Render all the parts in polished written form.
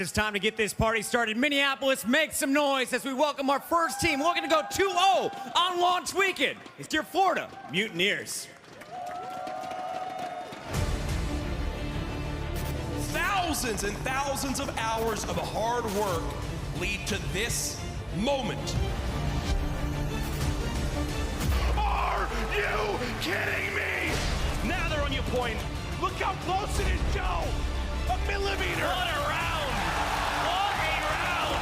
It's time to get this party started. Minneapolis, make some noise as we welcome our first team looking to go 2-0 on launch weekend. It's your Florida Mutineers. Thousands and thousands of hours of hard work lead to this moment. Are you kidding me? Now they're on your point. Look how close it is, Joe. A millimeter. What a round. What a round.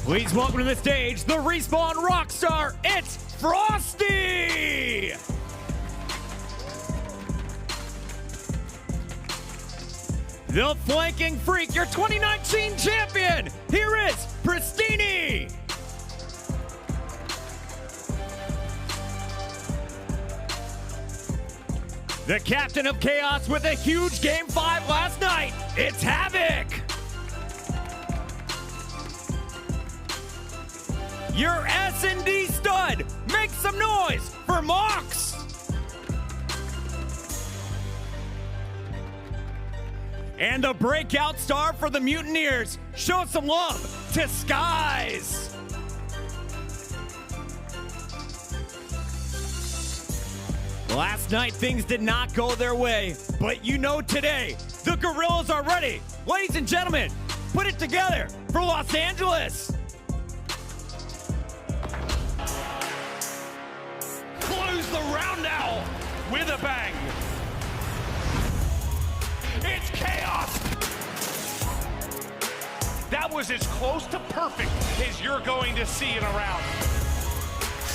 Please welcome to the stage the Respawn Rockstar. It's Frosty. The flanking freak, your 2019 champion. Here is Pristini. The captain of chaos with a huge Game 5 last night, it's Havoc. Your S&D stud, make some noise for Mox. And the breakout star for the Mutineers, show some love to Skies. Last night, things did not go their way, but you know today, the Guerrillas are ready. Ladies and gentlemen, put it together for Los Angeles. Close the round now with a bang. It's chaos. That was as close to perfect as you're going to see in a round.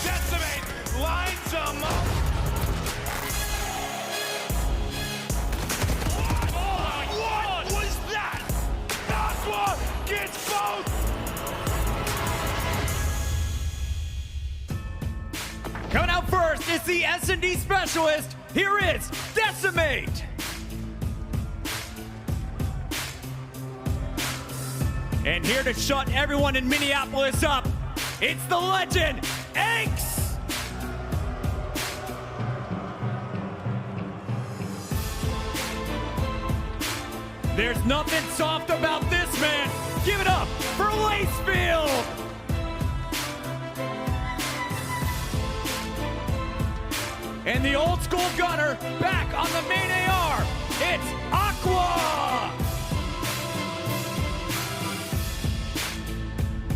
Decimate lines them up. Gets both! Coming out first is the S&D specialist. Here is Decimate. And here to shut everyone in Minneapolis up, it's the legend, Aches. There's nothing soft about this man. Give it up for Lacefield. And the old school gunner back on the main AR. It's Aqua.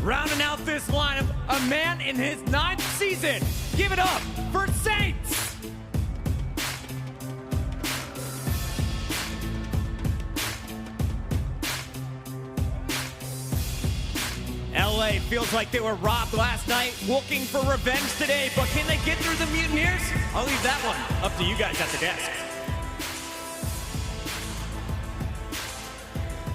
Rounding out this lineup, a man in his 9th season. Give it up for Saints. LA feels like they were robbed last night, looking for revenge today, but can they get through the Mutineers? I'll leave that one up to you guys at the desk.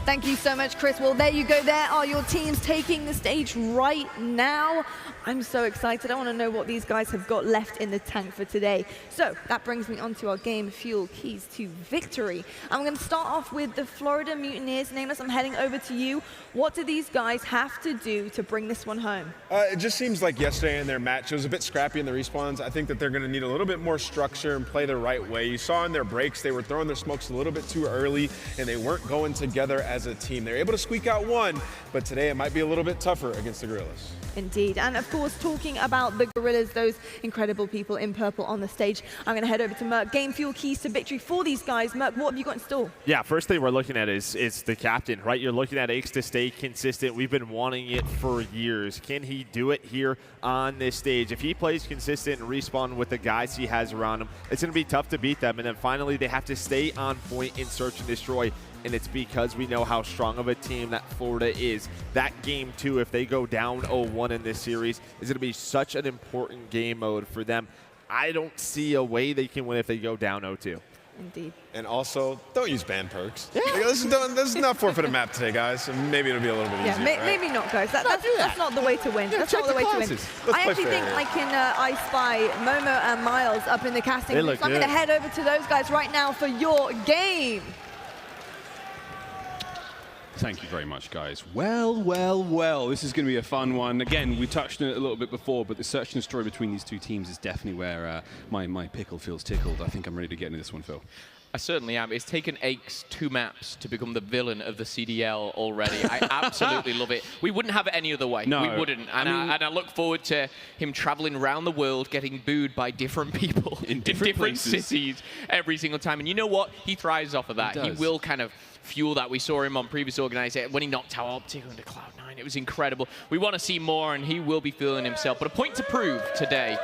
Thank you so much, Chris. Well, there you go. There are your teams taking the stage right now. I'm so excited. I want to know what these guys have got left in the tank for today. So that brings me on to our game fuel keys to victory. I'm going to start off with the Florida Mutineers. Nameless, I'm heading over to you. What do these guys have to do to bring this one home? It just seems like yesterday in their match, it was a bit scrappy in the respawns. I think that they're going to need a little bit more structure and play the right way. You saw in their breaks, they were throwing their smokes a little bit too early, and they weren't going together as a team. They were able to squeak out one, but today it might be a little bit tougher against the Guerrillas. Indeed. And of course, talking about the Guerrillas, those incredible people in purple on the stage, I'm going to head over to Merc. Game fuel keys to victory for these guys. Merc, what have you got in store? Yeah, first thing we're looking at is the captain, right? You're looking at Aches to stay consistent. We've been wanting it for years. Can he do it here on this stage? If he plays consistent and respawn with the guys he has around him, it's going to be tough to beat them. And then finally, they have to stay on point in search and destroy. And it's because we know how strong of a team that Florida is. That game 2, if they go down 0-1 in this series, is going to be such an important game mode for them. I don't see a way they can win if they go down 0-2. Indeed. And also, don't use ban perks. Yeah. This is not forfeit a map today, guys. Maybe it'll be a little bit easier. Yeah, maybe not, guys. That's not the way to win. Yeah, that's not the way to win. I actually think I can I spy Momo and Miles up in the casting room. So I'm going to head over to those guys right now for your game. Thank you very much, guys. Well, well, well. This is going to be a fun one. Again, we touched on it a little bit before, but the search and destroy between these two teams is definitely where my pickle feels tickled. I think I'm ready to get into this one, Phil. I certainly am. It's taken Aches 2 maps to become the villain of the CDL already. I absolutely love it. We wouldn't have it any other way. No. We wouldn't. And I look forward to him traveling around the world, getting booed by different people in different cities every single time. And you know what? He thrives off of that. He will kind of fuel that. We saw him on previous organizations when he knocked out Optic under Cloud9. It was incredible. We want to see more, and he will be feeling himself. But a point to prove today.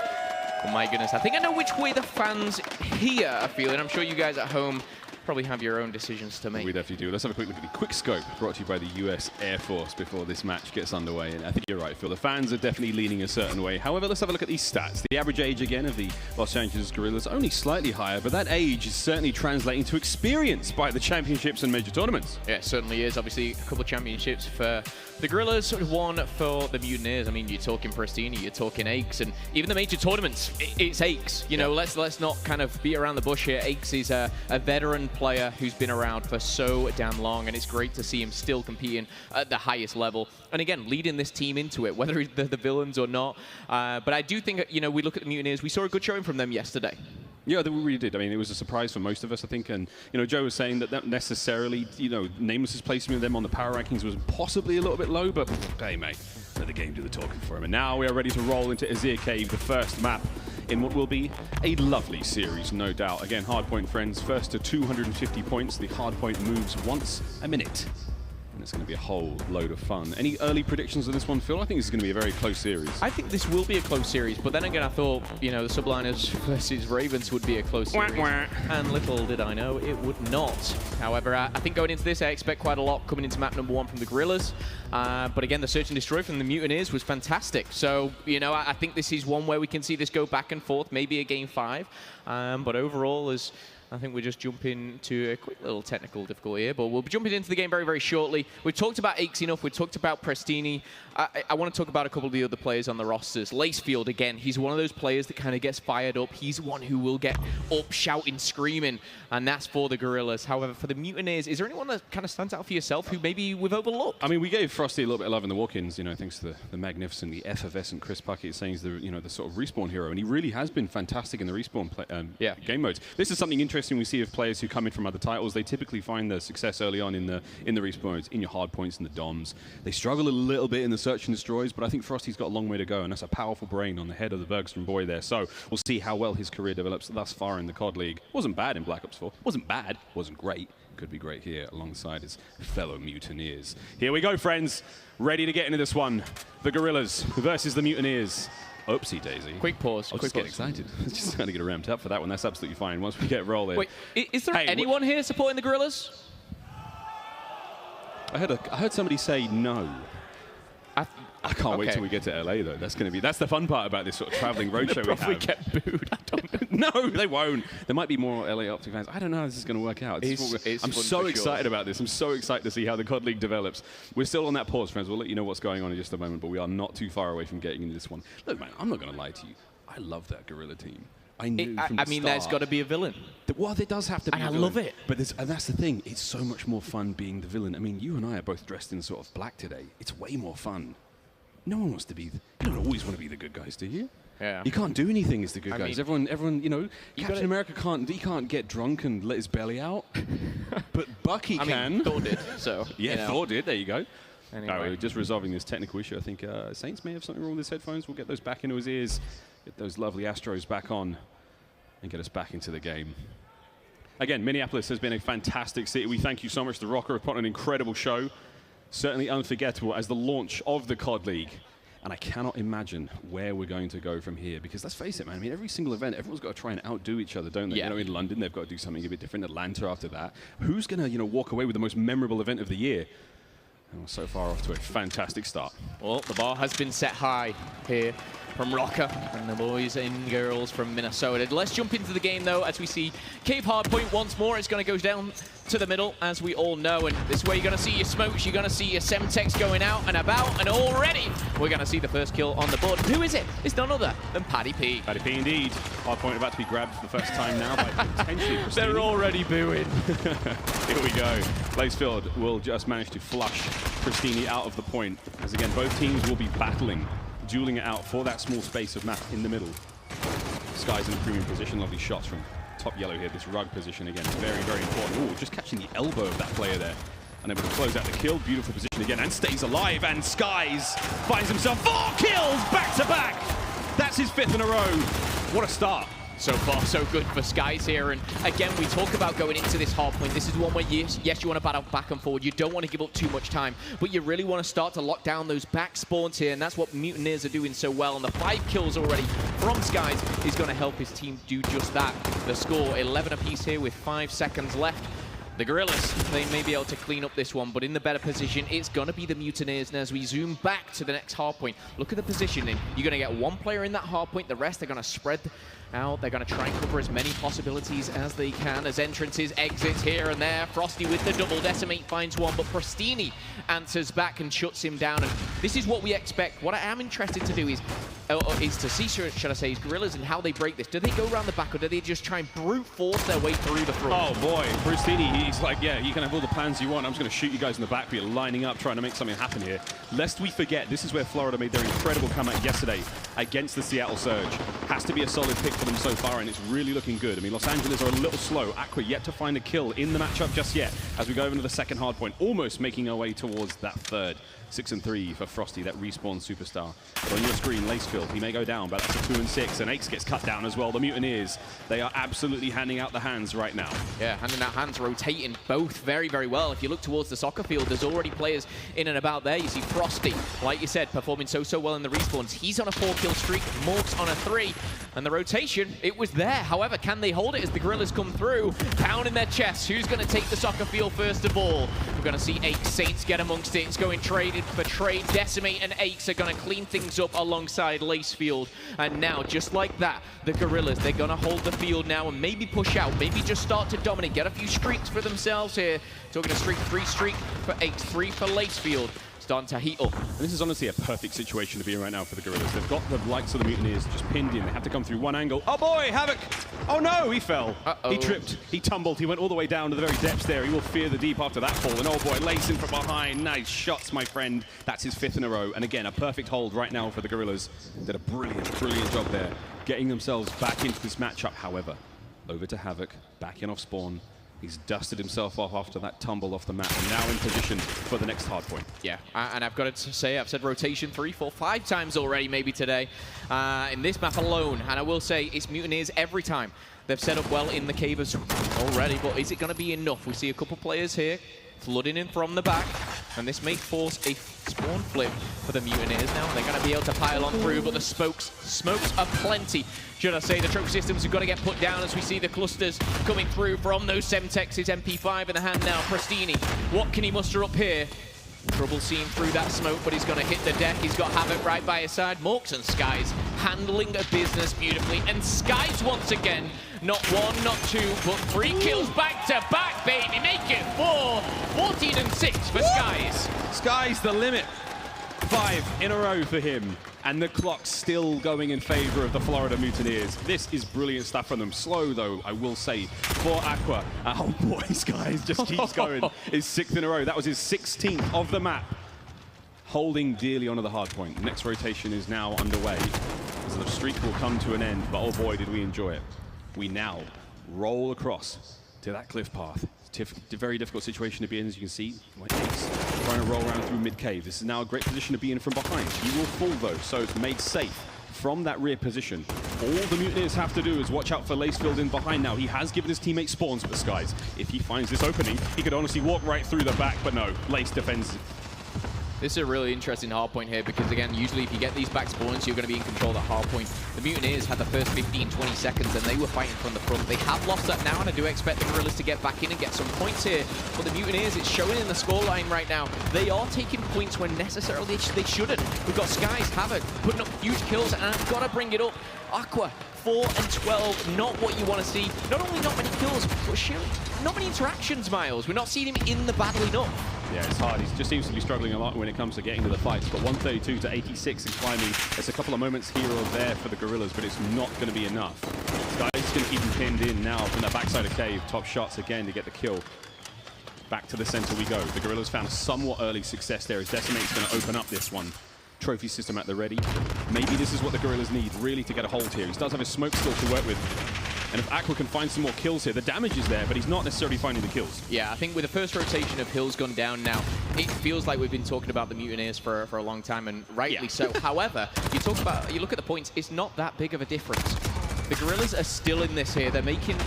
Oh my goodness, I think I know which way the fans here are feeling. I'm sure you guys at home probably have your own decisions to make. We definitely do. Let's have a quick look at the quick scope brought to you by the US Air Force before this match gets underway. And I think you're right, Phil. The fans are definitely leaning a certain way. However, let's have a look at these stats. The average age, again, of the Los Angeles Guerrillas only slightly higher, but that age is certainly translating to experience by the championships and major tournaments. Yeah, it certainly is. Obviously, a couple of championships for the Guerrillas, one for the Mutineers. I mean, you're talking Pristini, you're talking Aches, and even the major tournaments, it's Aches. You know, let's not kind of beat around the bush here. Aches is a veteran player who's been around for so damn long, and it's great to see him still competing at the highest level. And again, leading this team into it, whether they're the villains or not. But I do think, you know, we look at the Mutineers, we saw a good showing from them yesterday. Yeah, we really did. I mean, it was a surprise for most of us, I think. And, you know, Joe was saying that necessarily, you know, Nameless's placement of them on the power rankings was possibly a little bit low, but hey, mate, let the game do the talking for him. And now we are ready to roll into Azir Cave, the first map in what will be a lovely series, no doubt. Again, Hardpoint friends, first to 250 points. The Hardpoint moves once a minute. And it's going to be a whole load of fun. Any early predictions on this one, Phil? I think this is going to be a very close series. I think this will be a close series, but then again, I thought, you know, the Subliners versus Ravens would be a close series. And little did I know, it would not. However, I think going into this, I expect quite a lot coming into map number 1 from the Guerrillas. But again, the search and destroy from the Mutineers was fantastic. So, you know, I think this is one where we can see this go back and forth, maybe a game 5. But overall, as I think we're just jumping to a quick little technical difficulty here, but we'll be jumping into the game very, very shortly. We've talked about Aches enough. We've talked about Prestini. I want to talk about a couple of the other players on the rosters. Lacefield, again, he's one of those players that kind of gets fired up. He's one who will get up, shouting, screaming, and that's for the Guerrillas. However, for the Mutineers, is there anyone that kind of stands out for yourself who maybe we've overlooked? I mean, we gave Frosty a little bit of love in the walk-ins, you know, thanks to the magnificent, the effervescent Chris Puckett saying he's the, you know, the sort of respawn hero, and he really has been fantastic in the respawn game modes. This is something interesting we see of players who come in from other titles. They typically find their success early on in the respawn modes, in your hard points and the DOMs. They struggle a little bit in the search and destroys, but I think Frosty's got a long way to go, and that's a powerful brain on the head of the Bergstrom boy there. So we'll see how well his career develops thus far in the COD League. Wasn't bad in Black Ops 4. Wasn't bad. Wasn't great. Could be great here alongside his fellow Mutineers. Here we go, friends. Ready to get into this one. The Guerrillas versus the Mutineers. Oopsie daisy. Quick pause. I'll just get excited. Just trying to get ramped up for that one. That's absolutely fine. Once we get rolling. Wait, is there anyone here supporting the Guerrillas? I heard somebody say no. I can't wait till we get to LA though. That's the fun part about this sort of traveling roadshow we have. Probably get booed. I don't know. No, they won't. There might be more LA Optic fans. I don't know how this is going to work out. I'm so excited about this. I'm so excited to see how the COD League develops. We're still on that pause, friends. We'll let you know what's going on in just a moment, but we are not too far away from getting into this one. Look, man, I'm not going to lie to you. I love that Guerrilla team. I knew from the start. There's got to be a villain. Well, there does have to be a villain. I love it. But and that's the thing. It's so much more fun being the villain. I mean, you and I are both dressed in sort of black today. It's way more fun. No one wants to be. You don't always want to be the good guys, do you? Yeah. You can't do anything as the good guys. Everyone, you know, Captain America can't get drunk and let his belly out, but Bucky can. Thor did. So yeah, Thor did. There you go. Anyway. No, we're just resolving this technical issue. I think Saints may have something wrong with his headphones. We'll get those back into his ears, get those lovely Astros back on, and get us back into the game. Again, Minneapolis has been a fantastic city. We thank you so much, The Rocker, for putting on an incredible show. Certainly unforgettable as the launch of the COD League. And I cannot imagine where we're going to go from here. Because let's face it, man, I mean, every single event, everyone's got to try and outdo each other, don't they? Yeah. You know, in London, they've got to do something a bit different. Atlanta after that. Who's going to, you know, walk away with the most memorable event of the year? And we're so far off to a fantastic start. Well, the bar has been set high here from Rocker and the boys and girls from Minnesota. Let's jump into the game, though, as we see Cave Hardpoint once more. It's going to go down to the middle, as we all know, and this is where you're going to see your smokes, you're going to see your Semtex going out and about, and already we're going to see the first kill on the board. Who is it? It's none other than Paddy P. Paddy P indeed. Hardpoint about to be grabbed for the first time now by potentially Pristini. They're already booing. Here we go. Lacefield will just manage to flush Pristini out of the point, as again, both teams will be battling, dueling it out for that small space of map in the middle. Sky's in a premium position, lovely shots from top yellow here. This rug position again, very, very important. Ooh, just catching the elbow of that player there. Unable to close out the kill. Beautiful position again, and stays alive. And Skies finds himself 4 kills back to back. That's his 5th in a row. What a start. So far, so good for Skies here. And again, we talk about going into this hard point. This is one where, yes, you want to battle back and forward. You don't want to give up too much time, but you really want to start to lock down those back spawns here. And that's what Mutineers are doing so well. And the 5 kills already from Skies is going to help his team do just that. The score, 11 apiece here with 5 seconds left. The Guerrillas, they may be able to clean up this one, but in the better position, it's going to be the Mutineers. And as we zoom back to the next hard point, look at the positioning. You're going to get 1 player in that hard point. The rest are going to spread out. They're going to try and cover as many possibilities as they can as entrances, exits here and there. Frosty with the double. Decimate finds one, but Pristini answers back and shuts him down. And this is what we expect. What I am interested to do is to see, should I say, is Guerrillas and how they break this. Do they go around the back, or do they just try and brute force their way through the front? Oh boy, Pristini, he's like, yeah, you can have all the plans you want. I'm just going to shoot you guys in the back, but you're lining up, trying to make something happen here. Lest we forget, this is where Florida made their incredible comeback yesterday against the Seattle Surge. Has to be a solid pick for them so far, and it's really looking good. I mean, Los Angeles are a little slow. Aqua yet to find a kill in the matchup just yet, as we go into the second hard point, almost making our way towards that third. 6 and 3 for Frosty, that respawn superstar. But on your screen, Lacefield, he may go down, but that's a 2 and 6, and Aches gets cut down as well. The Mutineers, they are absolutely handing out the hands right now. Yeah, handing out hands, rotating both very, very well. If you look towards the soccer field, there's already players in and about there. You see Frosty, like you said, performing so well in the respawns. He's on a 4-kill streak, Mork's on a 3, and the rotation, it was there. However, can they hold it as the Guerrillas come through? Down in their chests, who's going to take the soccer field first of all? We're going to see Aches Saints get amongst it. It's going traded for trade. Decimate and Aches are going to clean things up alongside Lacefield. And now, just like that, the Guerrillas, they're going to hold the field now and maybe push out, maybe just start to dominate, get a few streaks for themselves here. Talking a streak, 3 streak for Aches, 3 for Lacefield. Starting to heat up. And this is honestly a perfect situation to be in right now for the Guerrillas. They've got the likes of the Mutineers just pinned in. They have to come through one angle. Oh boy, Havoc! Oh no, he fell. He tripped, he tumbled, he went all the way down to the very depths there. He will fear the deep after that fall. And oh boy, Lacing from behind. Nice shots, my friend. That's his 5th in a row. And again, a perfect hold right now for the Guerrillas. Did a brilliant, brilliant job there, getting themselves back into this matchup. However, over to Havoc, back in off spawn. He's dusted himself off after that tumble off the map, and now in position for the next hard point. Yeah, and I've got to say, I've said rotation 3, 4, 5 times already, maybe today, in this map alone. And I will say, it's Mutineers every time. They've set up well in the cavers already, but is it going to be enough? We see a couple players here flooding in from the back, and this may force a spawn flip for the Mutineers now. They're going to be able to pile on through, but the smokes are plenty. Should I say, the trophy systems have got to get put down as we see the clusters coming through from those Semtexes. MP5 in the hand now. Pristini, what can he muster up here? Trouble seeing through that smoke, but he's going to hit the deck. He's got Havoc right by his side. Morks and Skies handling the business beautifully. And Skies once again, not 1, not 2, but 3 kills back to back, baby. Make it 4. 14 and 6 for Skies. Sky's the limit. 5 in a row for him. And the clock's still going in favor of the Florida Mutineers. This is brilliant stuff from them. Slow, though, I will say, for Aqua. Oh, boy, Skies just keeps going. His 6th in a row. That was his 16th of the map. Holding dearly onto the hard point. Next rotation is now underway. So the streak will come to an end, but oh boy, did we enjoy it. We now roll across to that cliff path. Very difficult situation to be in, as you can see. Ace trying to roll around through mid-cave. This is now a great position to be in from behind. He will fall, though, so it's made safe from that rear position. All the Mutineers have to do is watch out for Lacefield in behind now. He has given his teammate spawns for the Skies. If he finds this opening, he could honestly walk right through the back, but no, Lace defends This is a really interesting hardpoint here because, again, usually if you get these back spawns, you're going to be in control of that hardpoint. The Mutineers had the first 15, 20 seconds, and they were fighting from the front. They have lost that now, and I do expect the Guerrillas to get back in and get some points here. But the Mutineers, it's showing in the scoreline right now, they are taking points when necessarily they shouldn't. We've got Skies, Havoc, putting up huge kills, and I've got to bring it up. Aqua, 4 and 12, not what you want to see. Not only not many kills, but sharing not many interactions, Miles. We're not seeing him in the battle enough. Yeah, it's hard. He just seems to be struggling a lot when it comes to getting to the fights. But 132 to 86 and climbing. There's a couple of moments here or there for the Guerrillas, but it's not going to be enough. Sky's going to keep him pinned in now from the backside of Cave. Top shots again to get the kill. Back to the center we go. The Guerrillas found somewhat early success there as Decimate's going to open up this one. Trophy system at the ready. Maybe this is what the Guerrillas need, really, to get a hold here. He does have his smoke still to work with. And if Aqua can find some more kills here, the damage is there, but he's not necessarily finding the kills. Yeah, I think with the first rotation of Hill's gone down now, it feels like we've been talking about the Mutineers for a long time, and rightly so. However, you look at the points, it's not that big of a difference. The Guerrillas are still in this here. They're making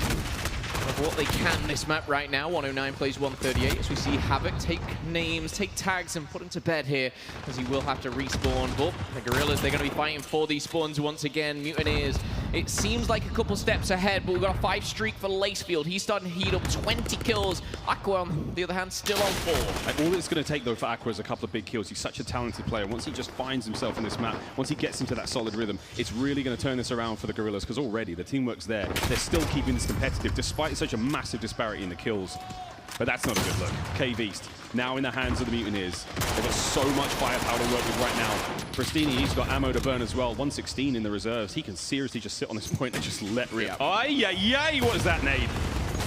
of what they can this map right now. 109 plays 138 as we see Havoc take names, take tags, and put him to bed here as he will have to respawn. But the Guerrillas, they're going to be fighting for these spawns once again. Mutineers, it seems like a couple steps ahead, but we've got a 5 streak for Lacefield. He's starting to heat up, 20 kills. Aqua, on the other hand, still on 4. Like, all it's going to take, though, for Aqua is a couple of big kills. He's such a talented player. Once he just finds himself in this map, once he gets into that solid rhythm, it's really going to turn this around for the Guerrillas, because already the teamwork's there. They're still keeping this competitive, despite such a massive disparity in the kills. But that's not a good look. Cave East, now in the hands of the Mutineers. They've got so much firepower to work with right now. Pristini, he's got ammo to burn as well. 116 in the reserves. He can seriously just sit on this point and just let rip. Ay, what is that nade?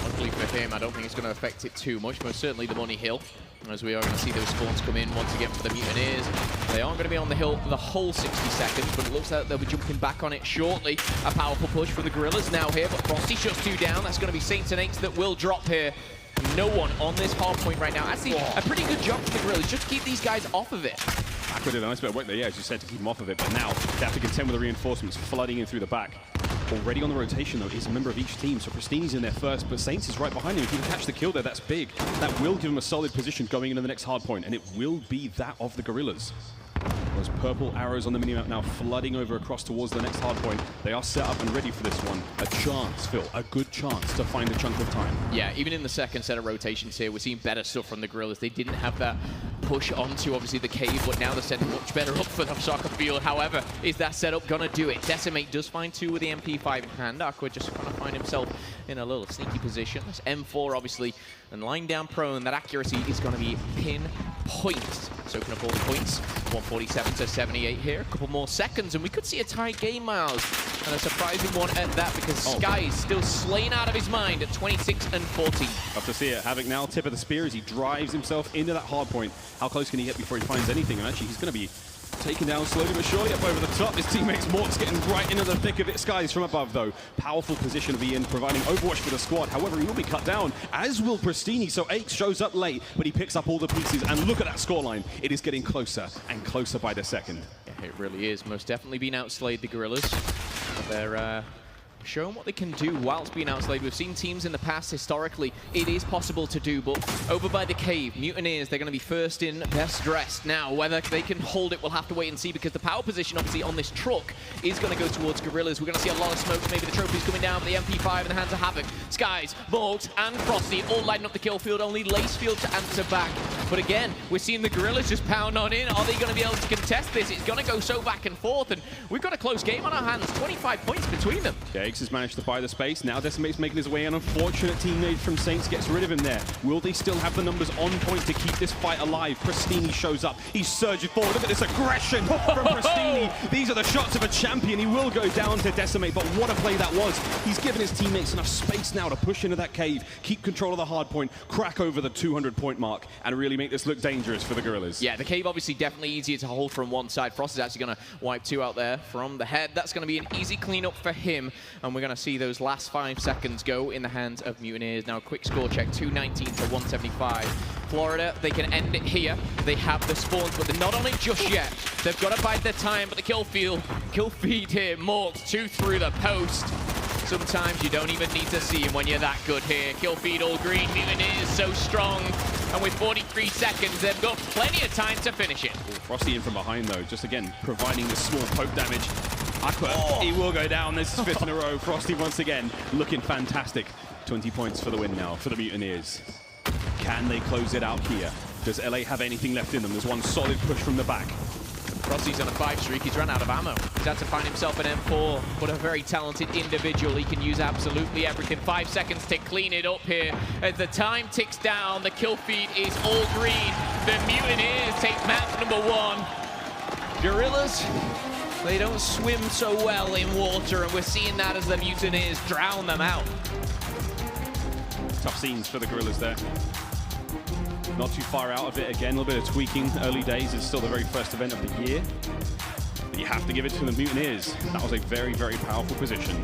Luckily for him, I don't think it's going to affect it too much. Most certainly the Money Hill, as we are going to see those spawns come in once again for the Mutineers. They aren't going to be on the hill for the whole 60 seconds, but it looks like they'll be jumping back on it shortly. A powerful push for the Guerrillas now here, but Frosty shuts 2 down. That's going to be Saints and Eights that will drop here. No one on this hard point right now. Actually, a pretty good job for the Guerrillas. Just keep these guys off of it. Aqua did a nice bit of work there, yeah, as you said, to keep them off of it. But now they have to contend with the reinforcements flooding in through the back. Already on the rotation, though, is a member of each team. So Pristini's in there first, but Saints is right behind him. If he can catch the kill there, that's big. That will give him a solid position going into the next hard point, and it will be that of the Guerrillas. Those purple arrows on the minimap now flooding over across towards the next hard point. They are set up and ready for this one. A chance, Phil, a good chance to find a chunk of time. Yeah, even in the second set of rotations here, we're seeing better stuff from the Guerrillas. They didn't have that push onto, obviously, the cave, but now they're setting much better up for the soccer field. However, is that setup going to do it? Decimate does find 2 with the MP5 in hand. Aqua just going to find himself in a little sneaky position. That's M4, obviously, and lying down prone. That accuracy is going to be pinpoint. Soaking up all the points. 147 to 78 here. A couple more seconds, and we could see a tight game, Miles. And a surprising one at that, because Sky is still slain out of his mind at 26 and 14. Love to see it. Havoc now tip of the spear as he drives himself into that hard point. How close can he get before he finds anything? And actually, he's going to be taken down slowly but surely up over the top. His teammates Mort's getting right into the thick of it. Skies from above, though. Powerful position to be in, providing overwatch for the squad. However, he will be cut down, as will Pristini. So Aches shows up late, but he picks up all the pieces. And look at that scoreline. It is getting closer and closer by the second. Yeah, it really is. Most definitely been outslayed, the Guerrillas. But they're showing what they can do whilst being outslayed. We've seen teams in the past, historically, it is possible to do, but over by the cave, Mutineers, they're going to be first in, best dressed. Now, whether they can hold it, we'll have to wait and see, because the power position, obviously, on this truck is going to go towards Guerrillas. We're going to see a lot of smokes, maybe the trophies coming down, but the MP5 in the hands of Havoc. Skies, Morgs, and Frosty all lighting up the kill field, only Lacefield to answer back. But again, we're seeing the Guerrillas just pound on in. Are they going to be able to contest this? It's going to go so back and forth, and we've got a close game on our hands. 25 points between them. Yeah, Aches has managed to buy the space. Now Decimate's making his way. An unfortunate teammate from Saints gets rid of him there. Will they still have the numbers on point to keep this fight alive? Pristini shows up. He's surging forward. Look at this aggression from Pristini. These are the shots of a champion. He will go down to Decimate, but what a play that was. He's given his teammates enough space now to push into that cave, keep control of the hard point, crack over the 200-point mark, and really make this look dangerous for the Guerrillas. Yeah, the cave obviously definitely easier to hold from one side. Frost is actually going to wipe 2 out there from the head. That's going to be an easy cleanup for him, and we're going to see those last 5 seconds go in the hands of Mutineers. Now a quick score check, 219 to 175. Florida, they can end it here. They have the spawns, but they're not on it just yet. They've got to bide their time, but the kill feed here, Morks 2 through the post. Sometimes you don't even need to see him when you're that good here. Kill feed all green, Mutineers so strong. And with 43 seconds, they've got plenty of time to finish it. Ooh, Frosty in from behind, though, just again, providing the small poke damage. Aqua, he will go down. This is 5th in a row. Frosty once again looking fantastic. 20 points for the win now for the Mutineers. Can they close it out here? Does LA have anything left in them? There's one solid push from the back. Frosty's on a 5 streak. He's run out of ammo. He's had to find himself an M4, but a very talented individual. He can use absolutely everything. 5 seconds to clean it up here. As the time ticks down, the kill feed is all green. The Mutineers take map number 1. Guerrillas, they don't swim so well in water, and we're seeing that as the Mutineers drown them out. Tough scenes for the Guerrillas there. Not too far out of it again, a little bit of tweaking. Early days, it's still the very first event of the year. But you have to give it to the Mutineers. That was a very, very powerful position.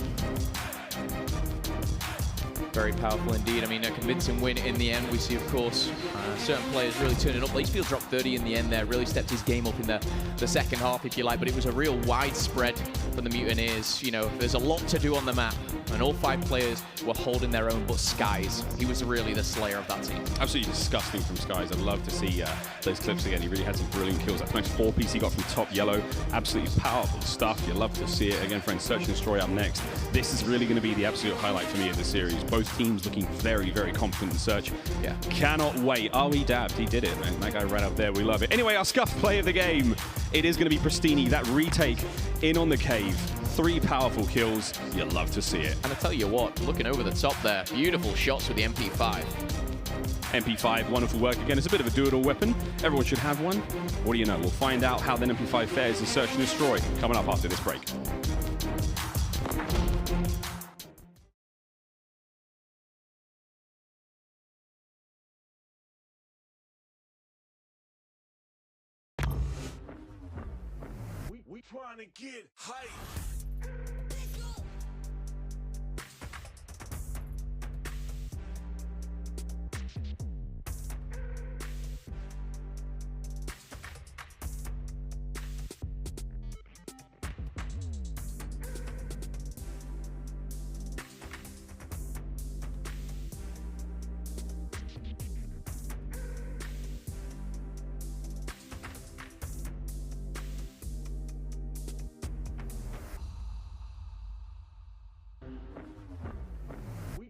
Very powerful indeed. I mean, a convincing win in the end. We see, of course, certain players really turning up. Lacefield dropped 30 in the end there, really stepped his game up in the second half, if you like, but it was a real widespread from the Mutineers. You know, there's a lot to do on the map, and all 5 players were holding their own, but Skies, he was really the slayer of that team. Absolutely disgusting from Skies. I'd love to see those clips again. He really had some brilliant kills. That nice 4-piece he got from top yellow. Absolutely powerful stuff. You love to see it. Again, friends, Search and Destroy up next. This is really going to be the absolute highlight for me of the series. Both teams looking very, very confident in Search. Yeah. Cannot wait. Oh, he dabbed. He did it, man. That guy ran up there. We love it. Anyway, our scuff play of the game. It is going to be Pristini. That retake in on the cave. 3 powerful kills. You'll love to see it. And I tell you what, looking over the top there, beautiful shots with the MP5. MP5, wonderful work. Again, it's a bit of a do-it-all weapon. Everyone should have one. What do you know? We'll find out how the MP5 fares in Search and Destroy coming up after this break. We trying to get hype.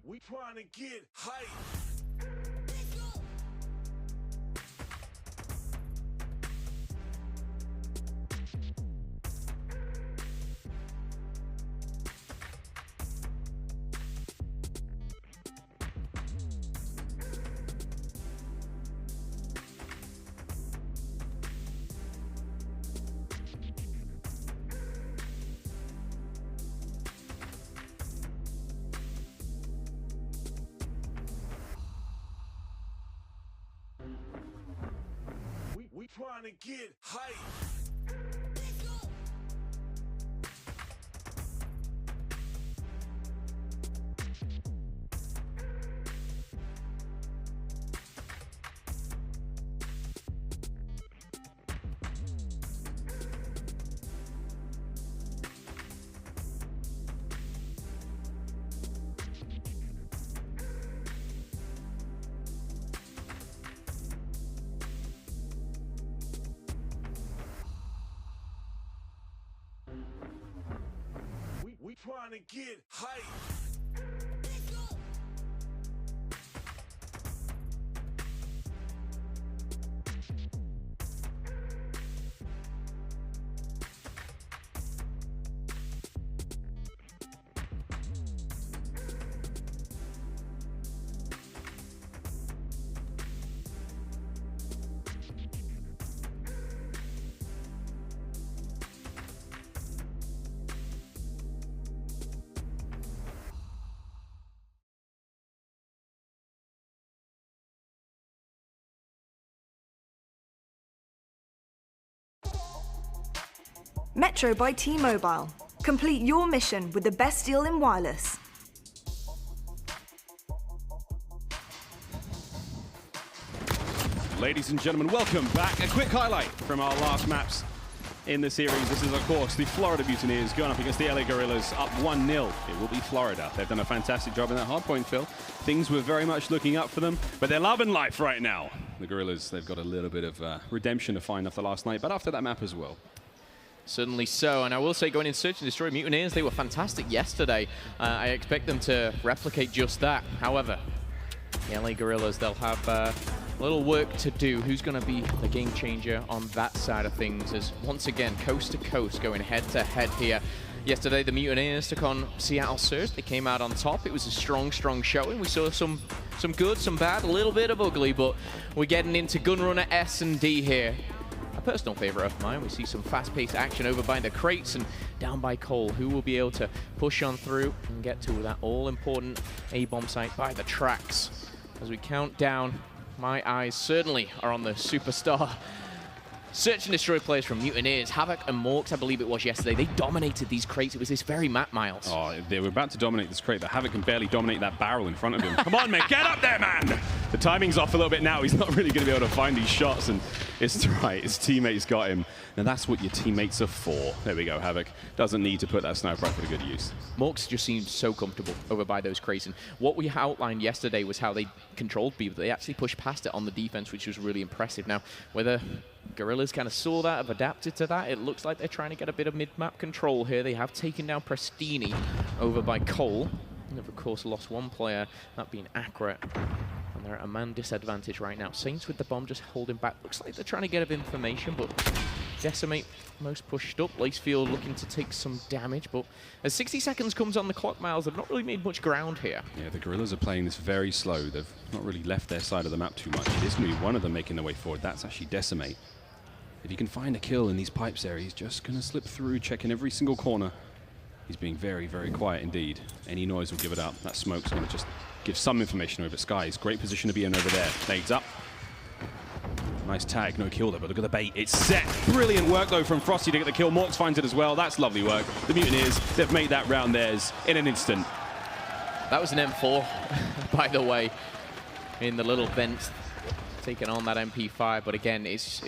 We trying to get hype. We trying to get hype. We trying to get hype. Metro by T-Mobile. Complete your mission with the best deal in wireless. Ladies and gentlemen, welcome back. A quick highlight from our last maps in the series. This is, of course, the Florida Mutineers going up against the LA Guerrillas, up 1-0. It will be Florida. They've done a fantastic job in that hardpoint, Phil. Things were very much looking up for them, but they're loving life right now. the Guerrillas, they've got a little bit of redemption to find after last night, but after that map as well. Certainly so, and I will say going in Search and Destroy, Mutineers, they were fantastic yesterday. I expect them to replicate just that. However, the LA Guerrillas, they'll have a little work to do. Who's going to be the game changer on that side of things? As once again, coast to coast, going head to head here. Yesterday, the Mutineers took on Seattle Surge. They came out on top. It was a strong, strong showing. We saw some good, some bad, a little bit of ugly, but we're getting into Gunrunner S&D here. A personal favorite of mine. We see some fast-paced action over by the crates and down by Cole, who will be able to push on through and get to that all-important A-bomb site by the tracks. As we count down, my eyes certainly are on the superstar Search and Destroy players from Mutineers. Havoc and Morks, I believe it was yesterday, they dominated these crates. It was this very map, Miles. Oh, they were about to dominate this crate, but Havoc can barely dominate that barrel in front of him. Come on, man, get up there, man! The timing's off a little bit now. He's not really going to be able to find these shots, and it's right, his teammates got him. And that's what your teammates are for. There we go, Havoc. Doesn't need to put that sniper rifle to good use. Morks just seemed so comfortable over by those crates. And what we outlined yesterday was how they controlled B, but they actually pushed past it on the defense, which was really impressive. Now, whether Guerrillas kind of saw that, have adapted to that, it looks like they're trying to get a bit of mid-map control here. They have taken down Prestini over by Cole. And they've, of course, lost one player, that being Accurate. And they're at a man disadvantage right now. Saints with the bomb just holding back. Looks like they're trying to get a bit of information, but Decimate most pushed up. Lacefield looking to take some damage, but as 60 seconds comes on the clock, Miles, they've not really made much ground here. Yeah, the Guerrillas are playing this very slow. They've not really left their side of the map too much. It is going to be one of them making their way forward. That's actually Decimate. If he can find a kill in these pipes there, he's just going to slip through, checking every single corner. He's being very, very quiet indeed. Any noise will give it up. That smoke's going to just give some information over Skies. Great position to be in over there. Nades up. Nice tag, no kill though, but look at the bait. It's set. Brilliant work though from Frosty to get the kill. Morks finds it as well. That's lovely work. The Mutineers, they've made that round theirs in an instant. That was an M4, by the way, in the little vent, taking on that MP5. But again, it's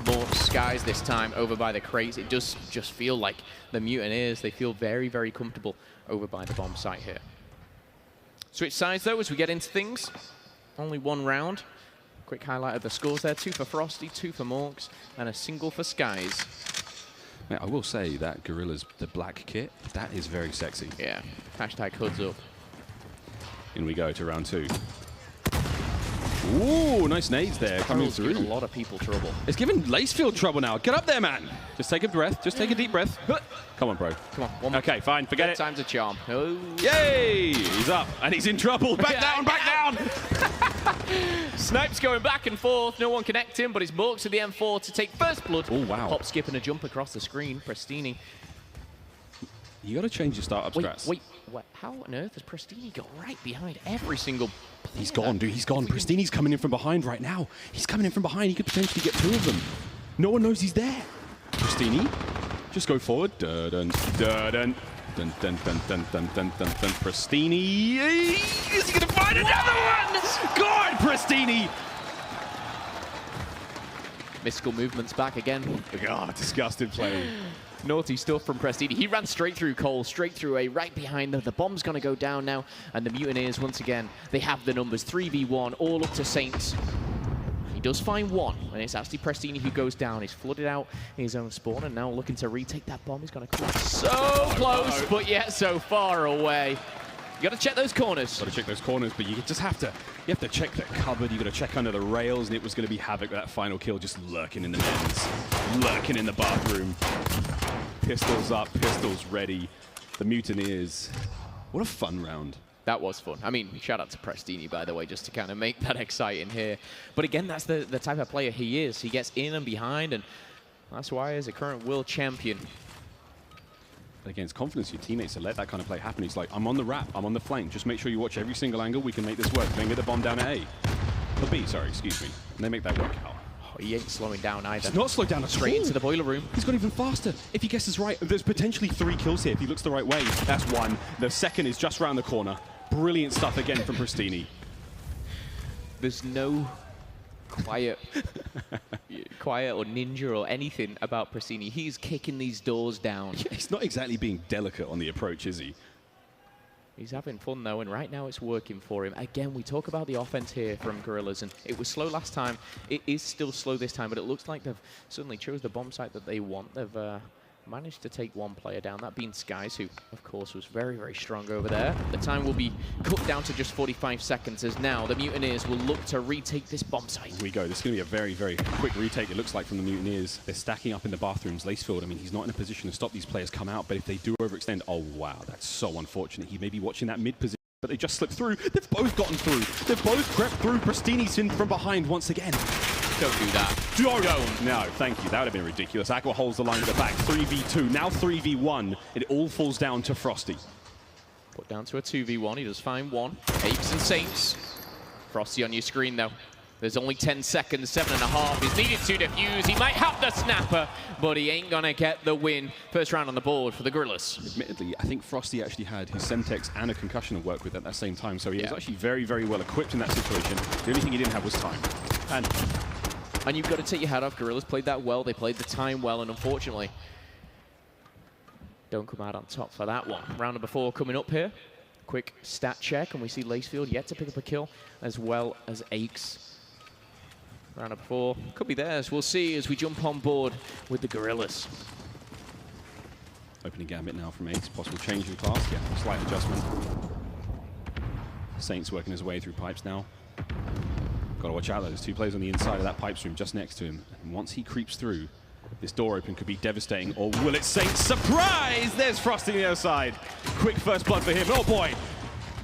more Skies this time over by the crates. It does just feel like the Mutineers, they feel very, very comfortable over by the bomb site here. Switch sides though as we get into things. Only one round. Quick highlight of the scores there. 2 for Frosty, 2 for Morks, and a single for Skies. Yeah, I will say that Guerrillas, the black kit, that is very sexy. Yeah, hashtag hoods up. In we go to round 2. Ooh, nice nades there coming through. A lot of people trouble. It's giving Lacefield trouble now. Get up there, man. Just take a breath. Just take a deep breath. Come on, bro. Come on. One more. Okay, fine. Forget it. Time's a charm. Oh. Yay! He's up, and he's in trouble. Back down, back down. Snipes going back and forth. No one connecting, but it's Morks with the M4 to take first blood. Oh, wow. Hop, skip, and a jump across the screen. Prestini. You got to change your startup strats. Wait. How on earth has Prestini got right behind every single player? He's gone, dude. He's gone. Prestini's coming in from behind right now. He's coming in from behind. He could potentially get 2 of them. No one knows he's there. Prestini, just go forward. Dun, dun, dun, dun, dun, dun, dun, dun, dun, dun, dun. Prestini. Is he going to find another one? God, Prestini. Mystical movements back again. God, disgusting play. Naughty stuff from Prestini. He ran straight through Cole, straight through A, right behind them. The bomb's going to go down now. And the Mutineers, once again, they have the numbers. 3v1, all up to Saints. He does find one, and it's actually Prestini who goes down. He's flooded out his own spawn, and now looking to retake that bomb. He's going to come so close, but yet so far away. You got to check those corners. Got to check those corners, but you just have to. You have to check the cupboard. You got to check under the rails, and it was going to be Havoc with that final kill, just lurking in the men's, lurking in the bathroom. Pistols up, pistols ready. The Mutineers. What a fun round. That was fun. I mean, shout out to Prestini, by the way, just to kind of make that exciting here. But again, that's the type of player he is. He gets in and behind, and that's why he's a current world champion. Against confidence, your teammates to let that kind of play happen. He's like, I'm on the wrap, I'm on the flank. Just make sure you watch every single angle. We can make this work. Then get the bomb down at A. Or B, sorry, excuse me. And they make that work out. Oh, he ain't slowing down either. He's not slowed down at all. Straight into the boiler room. He's gone even faster. If he guesses right, there's potentially 3 kills here if he looks the right way. That's 1. The second is just around the corner. Brilliant stuff again from Prestini. There's no quiet or ninja or anything about Prestini. He's kicking these doors down. Yeah, he's not exactly being delicate on the approach, is he? He's having fun, though, and right now it's working for him. Again, we talk about the offense here from Guerrillas, and it was slow last time. It is still slow this time, but it looks like they've suddenly chose the bomb site that they want. They've managed to take one player down, that being Skies, who, of course, was very, very strong over there. The time will be cut down to just 45 seconds, as now the Mutineers will look to retake this bomb site. Here we go. This is going to be a very, very quick retake, it looks like, from the Mutineers. They're stacking up in the bathrooms. Lacefield, I mean, he's not in a position to stop these players come out, but if they do overextend, oh, wow, that's so unfortunate. He may be watching that mid position, but they just slipped through. They've both gotten through. They've both crept through. Pristini's in from behind once again. Don't do that. Don't. No, thank you. That would have been ridiculous. Aqua holds the line at the back. 3v2. Now 3v1. It all falls down to Frosty. Put down to a 2v1. He does find one. Apes and Saints. Frosty on your screen, though. There's only 10 seconds, 7.5. He's needed to defuse. He might have the snapper, but he ain't gonna get the win. First round on the board for the Guerrillas. Admittedly, I think Frosty actually had his Semtex and a concussion to work with at that same time, so he was actually very, very well equipped in that situation. The only thing he didn't have was time. And you've got to take your hat off. Guerrillas played that well. They played the time well, and unfortunately, don't come out on top for that one. Round number 4 coming up here. Quick stat check, and we see Lacefield yet to pick up a kill, as well as Aches. Round number 4 could be theirs. We'll see as we jump on board with the Guerrillas. Opening gambit now from Aches. Possible change in class. Yeah, slight adjustment. Saints working his way through pipes now. Got to watch out, though. There's 2 players on the inside of that pipes room just next to him. And once he creeps through, this door open could be devastating. Or will it? Saints, surprise! There's Frosty on the other side. Quick first blood for him. Oh, boy.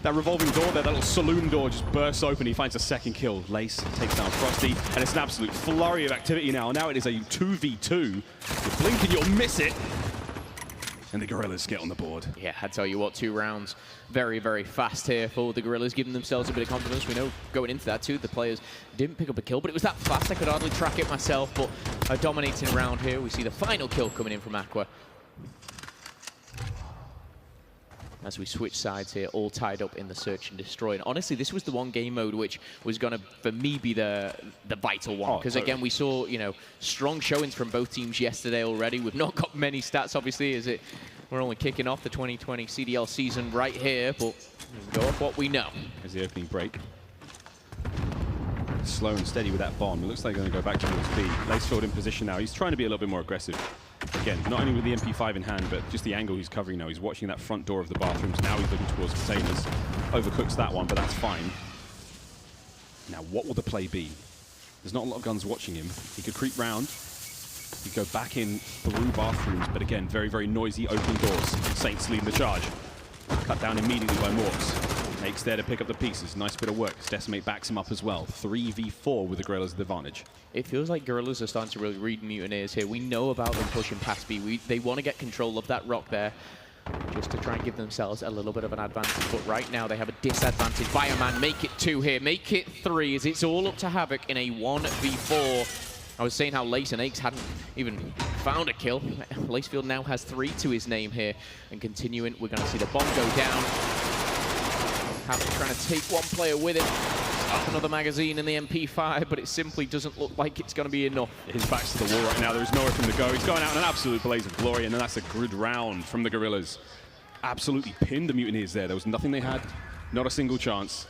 That revolving door there, that little saloon door just bursts open. He finds a second kill. Lace takes down Frosty. And it's an absolute flurry of activity now. Now it is a 2v2. You blink and you'll miss it. And the Guerrillas get on the board. Yeah, I tell you what, 2 rounds very, very fast here for the Guerrillas, giving themselves a bit of confidence. We know going into that too, the players didn't pick up a kill, but it was that fast I could hardly track it myself. But a dominating round here. We see the final kill coming in from Aqua. As we switch sides here, all tied up in the search and destroy. And honestly, this was the one game mode which was going to, for me, be the vital one. Because again, we saw, you know, strong showings from both teams yesterday already. We've not got many stats, obviously, as we're only kicking off the 2020 CDL season right here. But we go off what we know. Here's the opening break. Slow and steady with that bomb. It looks like they're going to go back towards B. Lacefield in position now. He's trying to be a little bit more aggressive. Again, not only with the MP5 in hand, but just the angle he's covering now. He's watching that front door of the bathrooms. Now he's looking towards containers. Overcooks that one, but that's fine. Now, what will the play be? There's not a lot of guns watching him. He could creep round. He could go back in through bathrooms, but again, very, very noisy opening doors. Saints leading the charge. Cut down immediately by Morks. Aches there to pick up the pieces. Nice bit of work. Decimate backs him up as well. 3v4 with the Guerrillas at the advantage. It feels like Guerrillas are starting to really read Mutineers here. We know about them pushing past B. They want to get control of that rock there just to try and give themselves a little bit of an advantage. But right now they have a disadvantage. Bioman, make it 2 here. Make it 3 as it's all up to Havoc in a 1v4. I was saying how Lace and Aches hadn't even found a kill. Lacefield now has 3 to his name here. And continuing, we're going to see the bomb go down. Havoc trying to take one player with him. Up another magazine in the MP5, but it simply doesn't look like it's going to be enough. His back's to the wall right now. There is nowhere for him to go. He's going out in an absolute blaze of glory, and then that's a good round from the Guerrillas. Absolutely pinned the Mutineers there. There was nothing they had, not a single chance.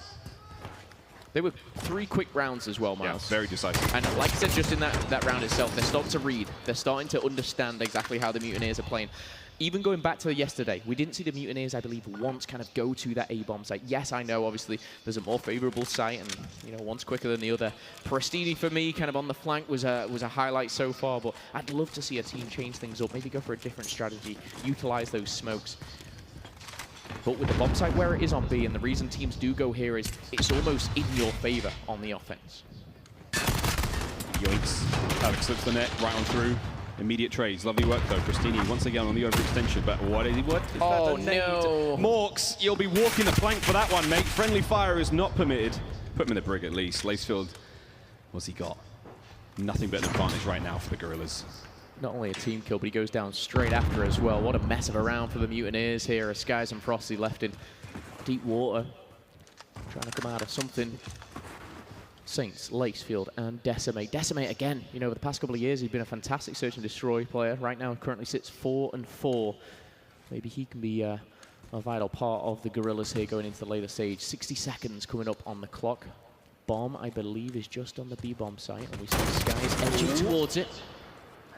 They were 3 quick rounds as well, Miles. Yeah, very decisive. And like I said, just in that round itself, they're starting to read. They're starting to understand exactly how the Mutineers are playing. Even going back to yesterday, we didn't see the Mutineers, I believe, once kind of go to that A-bomb site. Yes, I know, obviously, there's a more favorable site, and, you know, one's quicker than the other. Pristini, for me, kind of on the flank was a highlight so far, but I'd love to see a team change things up, maybe go for a different strategy, utilize those smokes. But with the bomb site where it is on B, and the reason teams do go here is it's almost in your favor on the offense. Yoinks. Alex slips the net right on through. Immediate trades. Lovely work, though. Pristini once again on the overextension, but what is he? What? Is oh, that no. Morks, you'll be walking the plank for that one, mate. Friendly fire is not permitted. Put him in the brig at least. Lacefield, what's he got? Nothing but an advantage right now for the Guerrillas. Not only a team kill, but he goes down straight after as well. What a mess of a round for the Mutineers here. As Skies and Frosty left in deep water, trying to come out of something. Saints, Lacefield, and Decimate. Decimate again, you know, over the past couple of years, he's been a fantastic search and destroy player. Right now, currently sits 4-4. Maybe he can be a vital part of the Guerrillas here going into the later stage. 60 seconds coming up on the clock. Bomb, I believe, is just on the B-bomb site, and we see Skies edging towards it.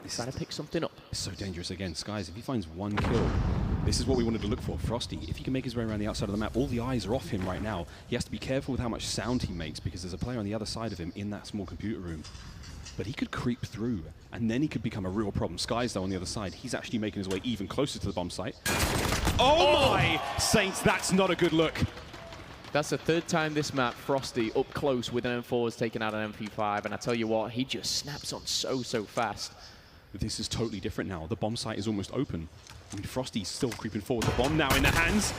He's trying to pick something up. It's so dangerous again. Skies, if he finds one kill, this is what we wanted to look for. Frosty, if he can make his way around the outside of the map, all the eyes are off him right now. He has to be careful with how much sound he makes because there's a player on the other side of him in that small computer room. But he could creep through, and then he could become a real problem. Skies, though, on the other side, he's actually making his way even closer to the bomb site. Oh my! Saints, that's not a good look. That's the third time this map, Frosty up close with an M4 has taken out an MP5, and I tell you what, he just snaps on so fast. This is totally different now. The bomb site is almost open. I mean, Frosty's still creeping forward. The bomb now in the hands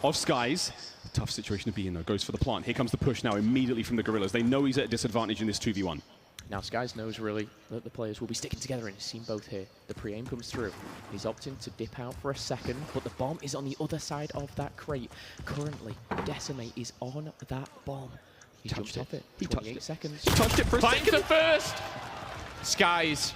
of Skies. A tough situation to be in, though. Goes for the plant. Here comes the push now immediately from the Guerrillas. They know he's at a disadvantage in this 2v1. Now Skies knows really that the players will be sticking together, and he's seen both here. The pre-aim comes through. He's opting to dip out for a second, but the bomb is on the other side of that crate. Currently, Decimate is on that bomb. He jumped off it. He 28 seconds. He touched it for a Finds second. the first! Skies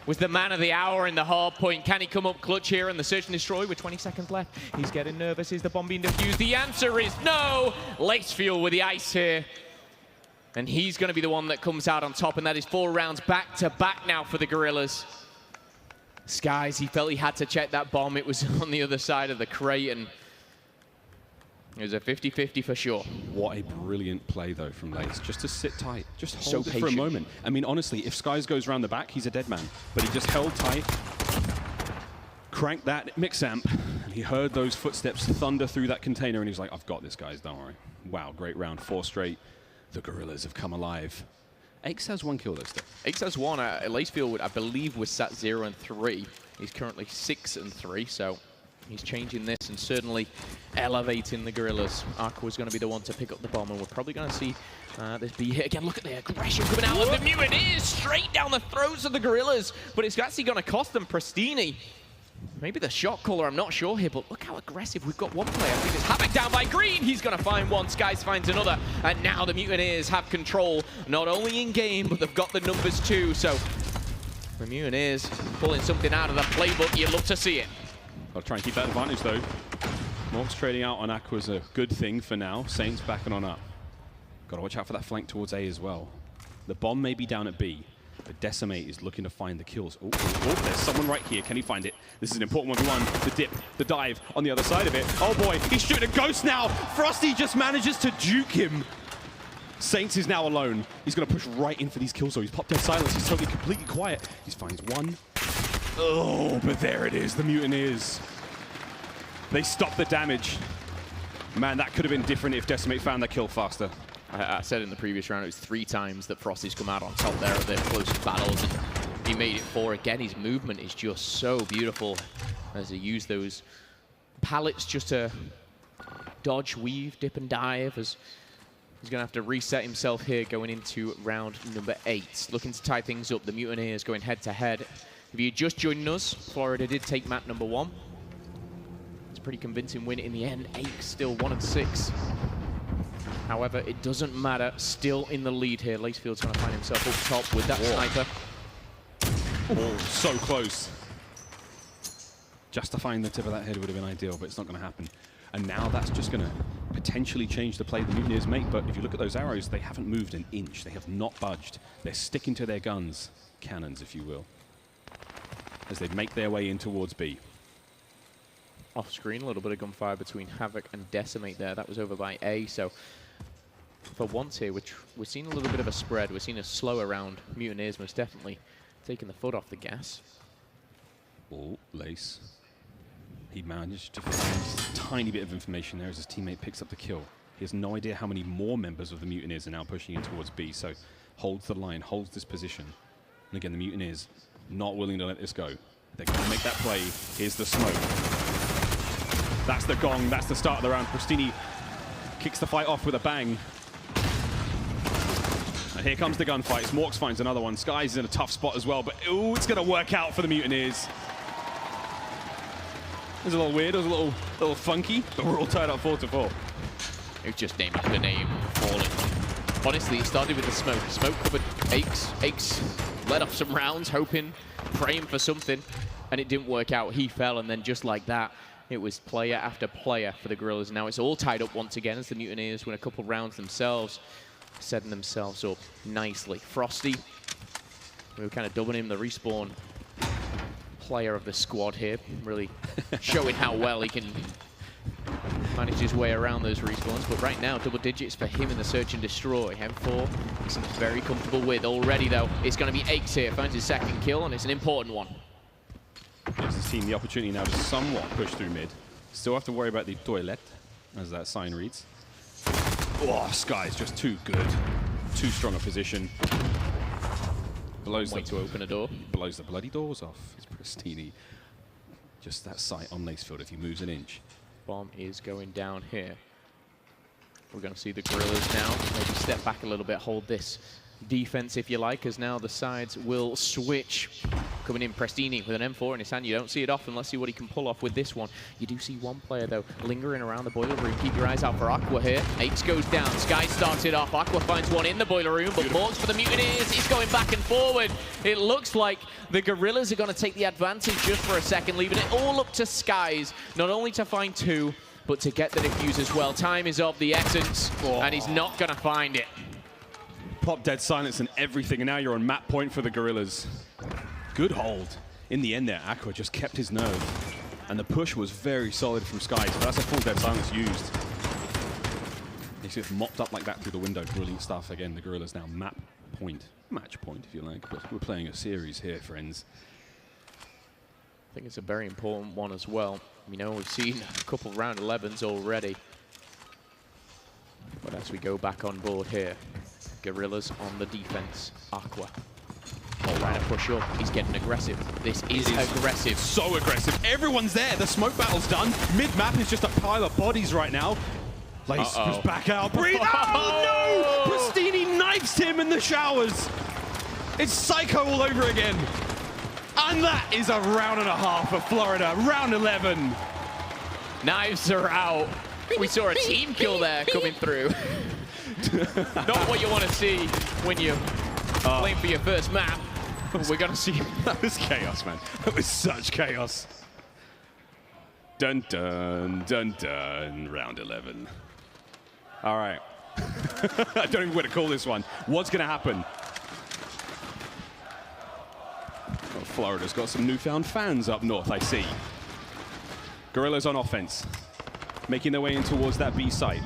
was the man of the hour in the hard point. Can he come up clutch here and the search and destroy with 20 seconds left? He's getting nervous. Is the bomb being defused? The answer is no! Lacefield with the ice here. And he's going to be the one that comes out on top, and that is 4 rounds back-to-back now for the Guerrillas. Skies, he felt he had to check that bomb. It was on the other side of the crate, and it was a 50-50 for sure. What a brilliant play, though, from Lace. Just to sit tight. Just hold So it for a moment. I mean, honestly, if Skies goes around the back, he's a dead man. But he just held tight, cranked that mix amp, and he heard those footsteps thunder through that container, and he was like, I've got this, guys, don't worry. Wow, great round. 4 straight. The Guerrillas have come alive. Aix has 1 kill, though, still. Aix has 1. Lacefield, I believe, was sat 0 and 3. He's currently 6 and 3, so he's changing this and certainly elevating the Guerrillas. Aqua's going to be the one to pick up the bomb, and we're probably going to see this be hit again. Look at the aggression coming out of the Mutineers, straight down the throats of the Guerrillas, but it's actually going to cost them Pristini. Maybe the shot caller, I'm not sure here, but look how aggressive. We've got one player. I think it's Havoc down by Green. He's going to find one. Skies finds another. And now the Mutineers have control, not only in game, but they've got the numbers too. So the Mutineers pulling something out of the playbook. You'd love to see it. Got to try and keep that advantage, though. Morgs trading out on Aqua's a good thing for now. Saints backing on up. Got to watch out for that flank towards A as well. The bomb may be down at B. But Decimate is looking to find the kills. Oh, there's someone right here. Can he find it? This is an important 1v1. The dip, the dive on the other side of it. Oh boy, he's shooting a ghost now. Frosty just manages to juke him. Saints is now alone. He's going to push right in for these kills, though. He's popped dead silence. He's totally completely quiet. He finds one. Oh, but there it is, the Mutineers. They stop the damage. Man, that could have been different if Decimate found the kill faster. I said in the previous round, it was 3 times that Frosty's come out on top there at their closest battles, and he made it 4 again. His movement is just so beautiful as he used those pallets just to dodge, weave, dip and dive, as he's going to have to reset himself here going into round number 8. Looking to tie things up, the Mutineers going head-to-head. If you're just joining us, Florida did take map number 1. It's a pretty convincing win in the end. Aix still 1 and 6. However, it doesn't matter. Still in the lead here. Lacefield's going to find himself up top with that sniper. Oh, so close. Justifying the tip of that head would have been ideal, but it's not going to happen. And now that's just going to potentially change the play the Mutineers make. But if you look at those arrows, they haven't moved an inch. They have not budged. They're sticking to their guns. Cannons, if you will. As they make their way in towards B. Off screen, a little bit of gunfire between Havoc and Decimate there. That was over by A, so for once here, we're seeing a little bit of a spread. We're seeing a slower round. Mutineers most definitely taking the foot off the gas. Oh, Lace. He managed to find a tiny bit of information there as his teammate picks up the kill. He has no idea how many more members of the Mutineers are now pushing in towards B, so holds the line, holds this position. And again, the Mutineers not willing to let this go. They're going to make that play. Here's the smoke. That's the gong. That's the start of the round. Pristini kicks the fight off with a bang. And here comes the gunfight. Morks finds another one. Skies is in a tough spot as well, but ooh, it's going to work out for the Mutineers. It was a little weird. It was a little funky, but we're all tied up 4-4. It was just naming the name, falling. Honestly, it started with the smoke. Smoke covered Aix. Aix let off some rounds, hoping, praying for something, and it didn't work out. He fell, and then just like that, It was player after player for the Guerrillas. Now it's all tied up once again as the Mutineers win a couple rounds themselves, setting themselves up nicely. Frosty, we were kind of dubbing him the respawn player of the squad here, really showing how well he can manage his way around those respawns. But right now, double digits for him in the search and destroy. M4, he seems very comfortable with. Already though, it's going to be Aches here, finds his second kill, and it's an important one. Gives the team the opportunity now to somewhat push through mid. Still have to worry about the toilet, as that sign reads. Oh, Sky's just too good. Too strong a position. Blows to open a door. Blows the bloody doors off. It's Pristini. Just that sight on Nacefield if he moves an inch. Bomb is going down here. We're going to see the Guerrillas now maybe step back a little bit, hold this defense if you like, as now the sides will switch. Coming in, Prestini with an M4 in his hand. You don't see it often. Let's see what he can pull off with this one. You do see one player, though, lingering around the boiler room. Keep your eyes out for Aqua here. Aches goes down. Sky starts it off. Aqua finds one in the boiler room, but Morgs for the Mutineers. He's going back and forward. It looks like the Guerrillas are going to take the advantage just for a second, leaving it all up to Skies, not only to find two, but to get the defuse as well. Time is of the essence, and he's not going to find it. Pop dead silence and everything, and now you're on map point for the Guerrillas. Good hold. In the end there, Aqua just kept his nerve. And the push was very solid from Skies, but that's a full dead silence used. He sort of mopped up like that through the window. Brilliant stuff. Again, the Guerrillas now map point. Match point, if you like. But we're playing a series here, friends. I think it's a very important one as well. You know, we've seen a couple round 11s already. But as we go back on board here, Guerrillas on the defense. Aqua. Trying to push up. He's getting aggressive. This is aggressive. So aggressive. Everyone's there. The smoke battle's done. Mid-map is just a pile of bodies right now. Lace goes back out. Breathe. Oh, no! Pristini knifes him in the showers. It's Psycho all over again. And that is a round and a half for Florida. Round 11. Knives are out. We saw a team kill there coming through. Not what you want to see when you playing for your first map. We're going to see. That was chaos, man. That was such chaos. Dun, dun, dun, dun. Round 11. All right. I don't even know what to call this one. What's going to happen? Well, Florida's got some newfound fans up north, I see. Guerrillas on offense, making their way in towards that B site.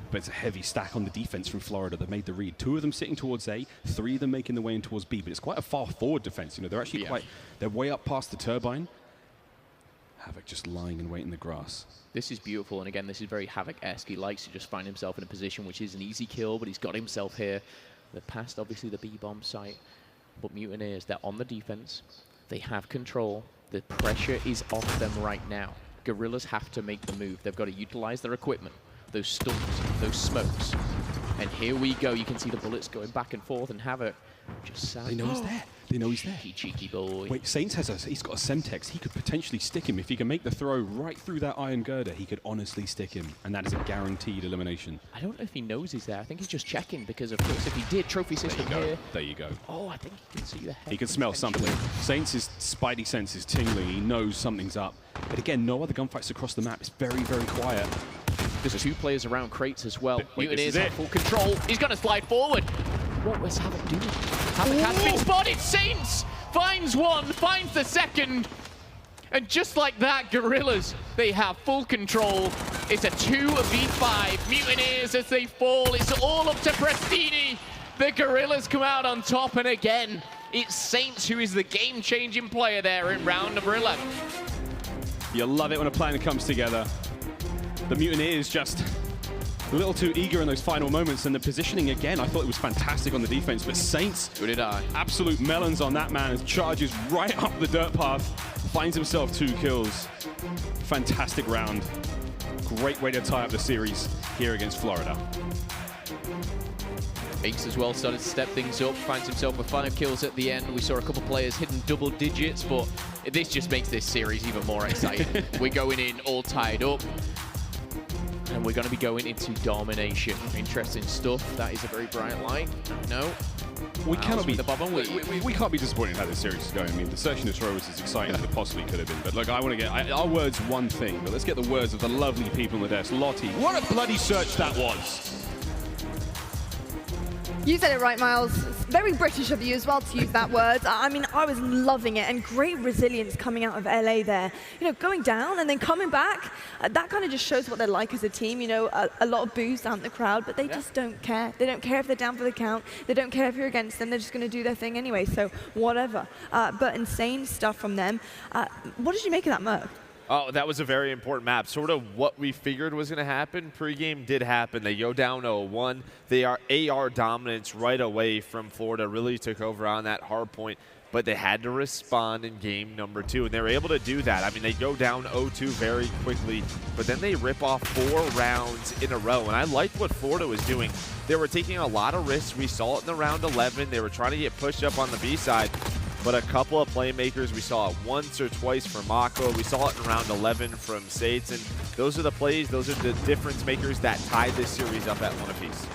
But it's a heavy stack on the defense from Florida that made the read. 2 of them sitting towards A, 3 of them making their way in towards B. But it's quite a far forward defense. You know, they're actually they're way up past the turbine. Havoc just lying in wait in the grass. This is beautiful, and again, this is very Havoc-esque. He likes to just find himself in a position which is an easy kill, but he's got himself here. They're past, obviously, the B-bomb site. But Mutineers, they're on the defense. They have control. The pressure is off them right now. Guerrillas have to make the move. They've got to utilize their equipment. Those stuns, those smokes. And here we go. You can see the bullets going back and forth, and Havoc just sat. They know he's there. They know he's there. Cheeky boy. Wait, Saints he's got a Semtex. He could potentially stick him. If he can make the throw right through that iron girder, he could honestly stick him. And that is a guaranteed elimination. I don't know if he knows he's there. I think he's just checking, because of course if he did, trophy system here. There you go. Oh, I think he can see the head. He can smell something. Saints' spidey sense is tingling. He knows something's up. But again, no other gunfights across the map. It's very, very quiet. There's 2 players around crates as well. Mutineers have full control. He's going to slide forward. What was Havoc doing? Havoc has been spotted. Saints finds one, finds the second. And just like that, Guerrillas, they have full control. It's a 2v5. Mutineers as they fall. It's all up to Prestini. The Guerrillas come out on top. And again, it's Saints who is the game-changing player there in round number 11. You love it when a plan comes together. The Mutineers just a little too eager in those final moments, and the positioning again, I thought it was fantastic on the defense, but Saints, who did I? Absolute melons on that man, as charges right up the dirt path, finds himself 2 kills. Fantastic round. Great way to tie up the series here against Florida. Aches as well started to step things up, finds himself with 5 kills at the end. We saw a couple players hitting double digits, but this just makes this series even more exciting. We're going in all tied up. And we're going to be going into domination. Interesting stuff. That is a very bright light. No. We cannot be the bubble. we can't be disappointed how this series is going. I mean, the Search and Destroy was as exciting as it possibly could have been. But look, I want to get our words one thing, but let's get the words of the lovely people on the desk. Lottie, what a bloody search that was! You said it right, Miles. It's very British of you as well to use that word. I mean, I was loving it, and great resilience coming out of LA there. You know, going down and then coming back, that kind of just shows what they're like as a team. You know, a lot of boos down in the crowd, but they just don't care. They don't care if they're down for the count. They don't care if you're against them. They're just going to do their thing anyway, so whatever. But insane stuff from them. What did you make of that, Merv? Oh, that was a very important map. Sort of what we figured was going to happen. Pre-game did happen. They go down 0-1. They are AR dominance right away from Florida. Really took over on that hard point, but they had to respond in game number 2, and they were able to do that. I mean, they go down 0-2 very quickly, but then they rip off 4 rounds in a row, and I liked what Florida was doing. They were taking a lot of risks. We saw it in the round 11. They were trying to get pushed up on the B side, but a couple of playmakers, we saw it once or twice from Mako. We saw it in round 11 from Sates, and those are the plays, those are the difference makers that tied this series up at 1 apiece.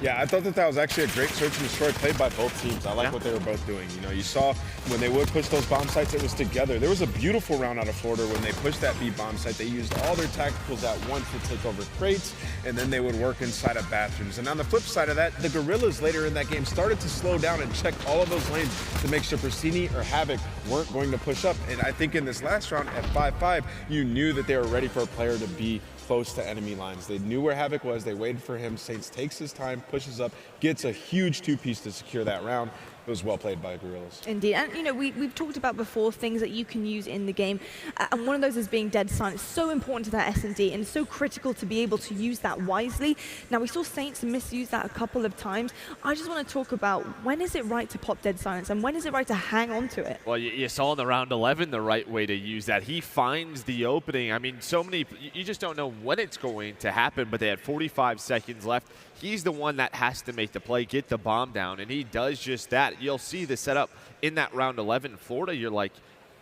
Yeah, I thought that was actually a great search and destroy played by both teams. I like what they were both doing. You know, you saw when they would push those bomb sites, it was together. There was a beautiful round out of Florida when they pushed that B bomb site. They used all their tacticals at once to take over crates, and then they would work inside of bathrooms. And on the flip side of that, the Guerrillas later in that game started to slow down and check all of those lanes to make sure Pristini or Havoc weren't going to push up. And I think in this last round at 5-5, you knew that they were ready for a player to be close to enemy lines. They knew where Havoc was. They waited for him. Saints takes his time, pushes up, gets a huge 2-piece to secure that round. It was well played by Guerrillas. Indeed, and you know, we've talked about before things that you can use in the game, and one of those is being dead silent. It's so important to that S&D, and it's so critical to be able to use that wisely. Now, we saw Saints misuse that a couple of times. I just want to talk about when is it right to pop dead silence, and when is it right to hang on to it? Well, you saw in the round 11 the right way to use that. He finds the opening. I mean, so many, you just don't know when it's going to happen, but they had 45 seconds left. He's the one that has to make the play, get the bomb down, and he does just that. You'll see the setup in that round 11 in Florida. You're like,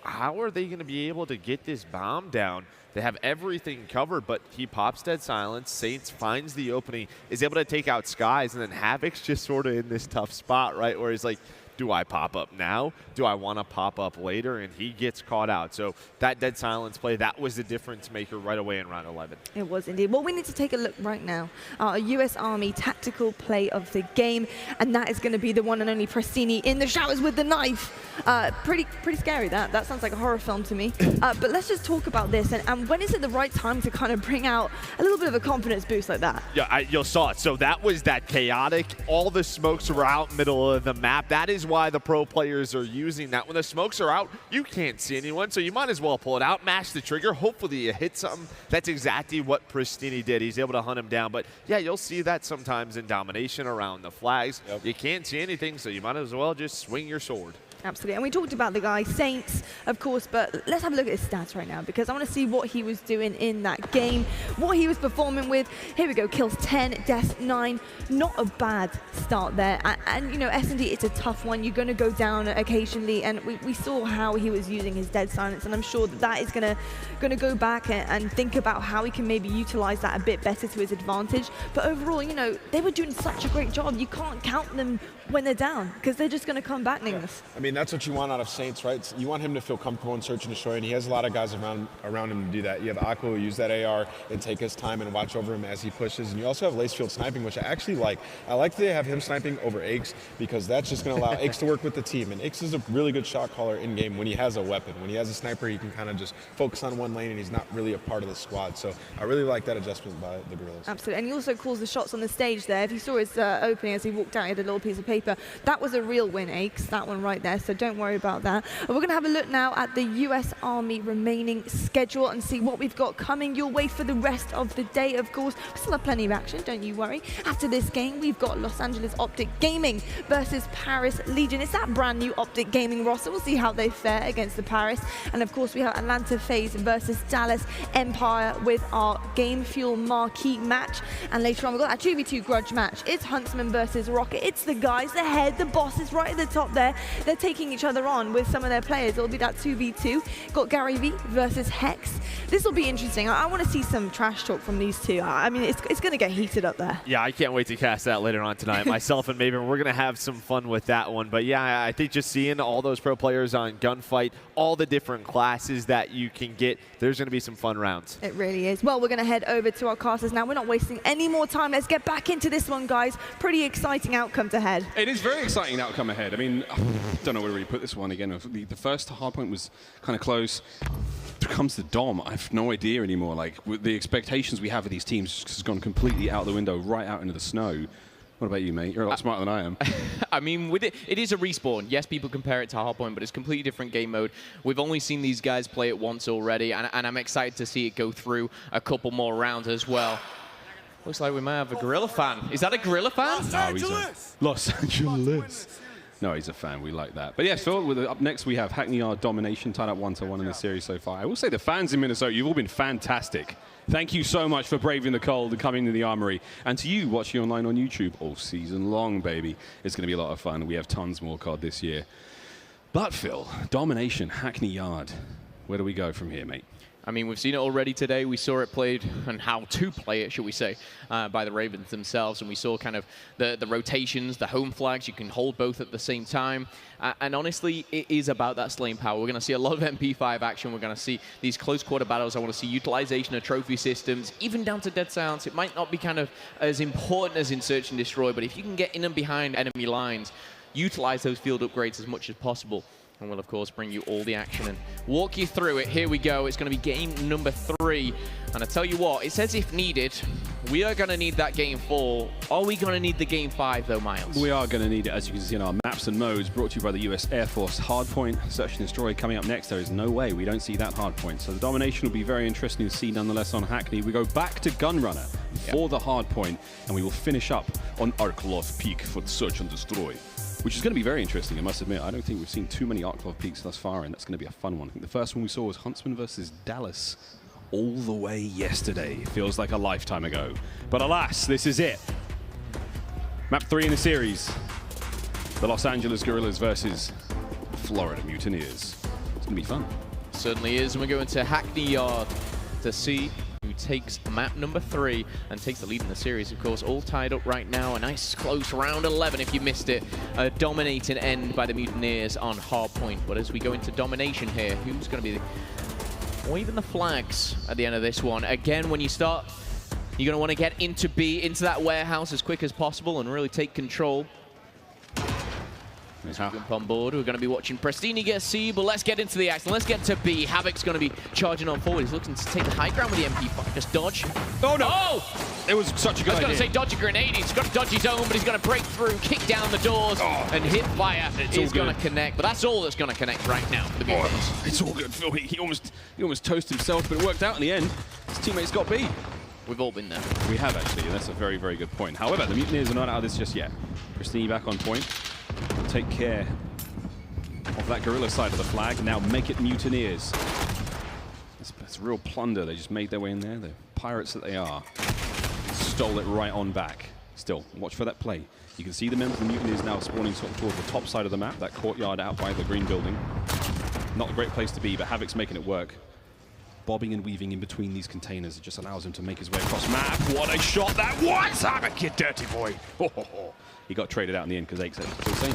how are they going to be able to get this bomb down? They have everything covered, but he pops dead silence. Saints finds the opening, is able to take out Skies, and then Havoc's just sort of in this tough spot, right, where he's like, do I pop up now? Do I want to pop up later? And he gets caught out. So that dead silence play, that was the difference maker right away in round 11. It was indeed. Well, we need to take a look right now at a US Army tactical play of the game, and that is going to be the one and only Pristini in the showers with the knife. Pretty scary, that. That sounds like a horror film to me. But let's just talk about this, and when is it the right time to kind of bring out a little bit of a confidence boost like that? Yeah, you saw it. So that was that chaotic. All the smokes were out middle of the map. That is why the pro players are using that. When the smokes are out, you can't see anyone, so you might as well pull it out, mash the trigger, hopefully you hit something. That's exactly what Pristini did. He's able to hunt him down. But yeah, you'll see that sometimes in domination around the flags. Yep. You can't see anything, so you might as well just swing your sword. Absolutely, and we talked about the guy, Saints, of course, but let's have a look at his stats right now, because I want to see what he was doing in that game, what he was performing with. Here we go, kills 10, deaths 9, not a bad start there. And you know, S&D, it's a tough one. You're going to go down occasionally, and we saw how he was using his dead silence, and I'm sure that is going to go back and think about how he can maybe utilize that a bit better to his advantage. But overall, you know, they were doing such a great job. You can't count them when they're down, because they're just going to come back, Nicholas. I mean, that's what you want out of Saints, right? You want him to feel comfortable in search and destroy, and he has a lot of guys around him to do that. You have Aqua who use that AR and take his time and watch over him as he pushes, and you also have Lacefield sniping, which I actually like. I like that they have him sniping over Aches, because that's just going to allow Aches to work with the team, and Aches is a really good shot caller in-game when he has a weapon. When he has a sniper, he can kind of just focus on one lane, and he's not really a part of the squad. So I really like that adjustment by the Guerrillas. Absolutely, and he also calls the shots on the stage there. If you saw his opening as he walked out, he had a little piece of paper. That was a real win, Aches, that one right there, so don't worry about that. We're going to have a look now at the US Army remaining schedule and see what we've got coming your way for the rest of the day. Of course, we still have plenty of action, don't you worry. After this game, we've got Los Angeles Optic Gaming versus Paris Legion. It's that brand new Optic Gaming roster. We'll see how they fare against the Paris. And of course, we have Atlanta FaZe versus Dallas Empire with our Game Fuel marquee match. And later on, we've got that 2v2 grudge match. It's Huntsman versus Rocket. It's the guys, the head, the boss is right at the top there. They're taking each other on with some of their players. It'll be that 2v2. Got Gary V versus Hex. This will be interesting. I want to see some trash talk from these two. I mean, it's going to get heated up there. Yeah, I can't wait to cast that later on tonight. Myself and Maven, we're going to have some fun with that one. But yeah, I think just seeing all those pro players on Gunfight, all the different classes that you can get, there's going to be some fun rounds. It really is. Well, we're going to head over to our casters now. We're not wasting any more time. Let's get back into this one, guys. Pretty exciting outcomes ahead. It is very exciting outcome ahead. I mean, I don't know where to really put this one again. The first hardpoint was kind of close. When it comes to Dom, I have no idea anymore. Like, with the expectations we have of these teams has gone completely out the window, right out into the snow. What about you, mate? You're a lot smarter than I am. I mean, with it is a respawn. Yes, people compare it to Hardpoint, but it's a completely different game mode. We've only seen these guys play it once already, and I'm excited to see it go through a couple more rounds as well. Looks like we might have a Gorilla fan. Is that a Gorilla fan? Los Angeles. No, he's a fan. We like that. But yeah, Phil, up next we have Hackney Yard Domination, tied up 1-1 in the series so far. I will say the fans in Minnesota, you've all been fantastic. Thank you so much for braving the cold and coming to the Armory. And to you watching online on YouTube all season long, baby. It's going to be a lot of fun. We have tons more COD this year. But Phil, Domination, Hackney Yard. Where do we go from here, mate? I mean, we've seen it already today. We saw it played, and how to play it, should we say, by the Ravens themselves. And we saw kind of the rotations, the home flags. You can hold both at the same time. And honestly, it is about that slaying power. We're going to see a lot of MP5 action. We're going to see these close quarter battles. I want to see utilization of trophy systems, even down to dead silence. It might not be kind of as important as in Search and Destroy, but if you can get in and behind enemy lines, utilize those field upgrades as much as possible. And we'll, of course, bring you all the action and walk you through it. Here we go. It's going to be game number 3. And I tell you what, it says if needed, we are going to need that game 4. Are we going to need the game 5, though, Miles? We are going to need it, as you can see in our maps and modes, brought to you by the US Air Force. Hardpoint, Search and Destroy coming up next. There is no way we don't see that Hardpoint. So the Domination will be very interesting to see, nonetheless, on Hackney. We go back to Gunrunner for the Hardpoint, and we will finish up on Arklov Peak for the Search and Destroy, which is going to be very interesting, I must admit. I don't think we've seen too many Arklov peaks thus far, and that's going to be a fun one. I think the first one we saw was Huntsman versus Dallas all the way yesterday. Feels like a lifetime ago. But alas, this is it. Map 3 in the series. The Los Angeles Guerrillas versus Florida Mutineers. It's going to be fun. Certainly is, and we're going to Hackney Yard to see who takes map number 3 and takes the lead in the series. Of course, all tied up right now. A nice close round 11 if you missed it. A dominating end by the Mutineers on Hardpoint. But as we go into domination here, who's going to be waving the flags at the end of this one? Again, when you start, you're going to want to get into B, into that warehouse as quick as possible and really take control. Let's jump on board. We're going to be watching Prestini get C, but let's get into the action. Let's get to B. Havoc's going to be charging on forward. He's looking to take the high ground with the MP5. Just dodge. Oh, no. Oh! It was such a good idea. I was going to say dodge a grenade. He's got to dodge his own, but he's going to break through, kick down the doors, and hit fire. It's going to connect, but that's all that's going to connect right now for the Mutineers. It's all good, Phil. He almost toasted himself, but it worked out in the end. His teammates got B. We've all been there. We have, actually, and that's a very, very good point. However, the Mutineers are not out of this just yet. Pristini back on point. We'll take care of that Guerrilla side of the flag. Now make it Mutineers. That's real plunder. They just made their way in there. The pirates that they are. Stole it right on back. Still, watch for that play. You can see the members of the Mutineers now spawning sort of towards the top side of the map, that courtyard out by the green building. Not a great place to be, but Havoc's making it work. Bobbing and weaving in between these containers. It just allows him to make his way across map. What a shot that was! Havoc, you dirty boy! He got traded out in the end because Eggs had the same.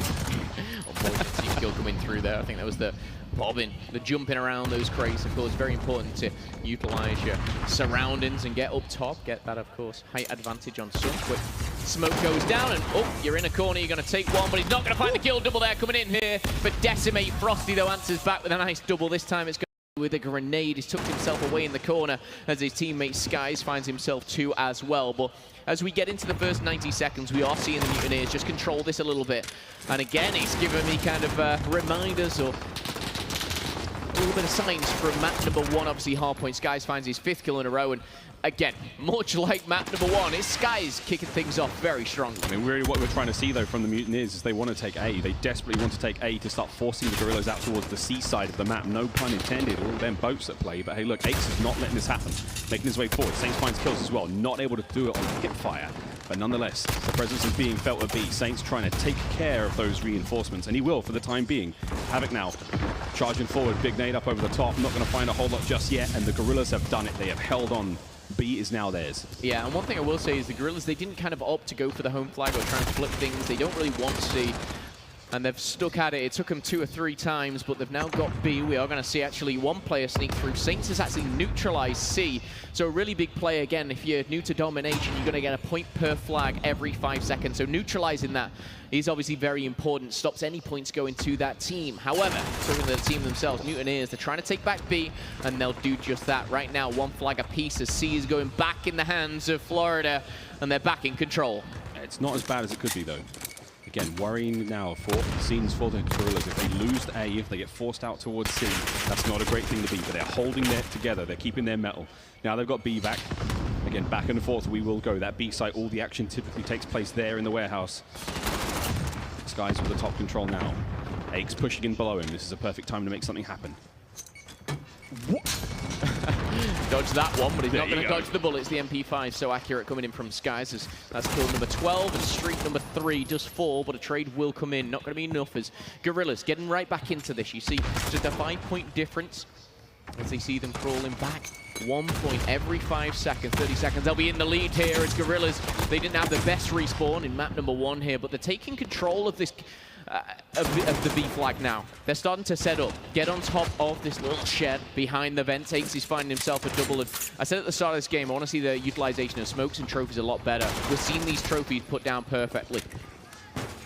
Unfortunately, skill coming through there. I think that was the bobbing, the jumping around those crates. Of course, very important to utilize your surroundings and get up top. Get that, of course, height advantage on some. But smoke goes down, and oh, you're in a corner. You're going to take one, but he's not going to find the kill. Double there coming in here. But Decimate Frosty, though, answers back with a nice double. This time it's going with a grenade. He's tucked himself away in the corner as his teammate Skies finds himself 2 as well. But as we get into the first 90 seconds, we are seeing the Mutineers just control this a little bit. And again, he's giving me kind of reminders or a little bit of signs from map number 1. Obviously, Hardpoint. Skies finds his 5th kill in a row. And again, much like map number 1, it's Skies kicking things off very strongly. I mean, really what we're trying to see, though, from the Mutineers is they want to take A. They desperately want to take A to start forcing the Guerrillas out towards the C side of the map. No pun intended. All them boats at play. But hey, look, Ace is not letting this happen. Making his way forward. Saints finds kills as well. Not able to do it on hip fire. But nonetheless, the presence is being felt at B. Saints trying to take care of those reinforcements, and he will for the time being. Havoc now charging forward, big nade up over the top. Not going to find a whole lot just yet, and the Guerrillas have done it. They have held on. B is now theirs. Yeah, and one thing I will say is the Guerrillas, they didn't kind of opt to go for the home flag or try and flip things. They don't really want to see. And they've stuck at it. It took them 2 or 3 times, but they've now got B. We are going to see actually one player sneak through. Saints has actually neutralized C. So a really big play. Again, if you're new to domination, you're going to get a point per flag every 5 seconds. So neutralizing that is obviously very important. Stops any points going to that team. However, talking to the team themselves, Mutineers, they're trying to take back B, and they'll do just that. Right now, 1 flag apiece as C is going back in the hands of Florida, and they're back in control. It's not as bad as it could be, though. Again, worrying now for scenes for the Guerrillas. If they lose A, if they get forced out towards C, that's not a great thing to be, but they're holding it together. They're keeping their mettle. Now they've got B back. Again, back and forth we will go. That B site, all the action typically takes place there in the warehouse. Skies with the top control now. Ake's pushing in below him. This is a perfect time to make something happen. What? Dodge that one, but he's not going to dodge the bullets. The MP5 so accurate coming in from Skies. As that's kill number 12, and streak number 3 does fall, but a trade will come in. Not going to be enough as Guerrillas getting right back into this. You see just a 5-point difference as they see them crawling back. 1 point every 5 seconds, 30 seconds. They'll be in the lead here as Guerrillas. They didn't have the best respawn in map number 1 here, but they're taking control of this. Of the B flag now. They're starting to set up, get on top of this little shed behind the vent. Ace is finding himself a double. I said at the start of this game, I want to see the utilization of smokes and trophies a lot better. We're seeing these trophies put down perfectly.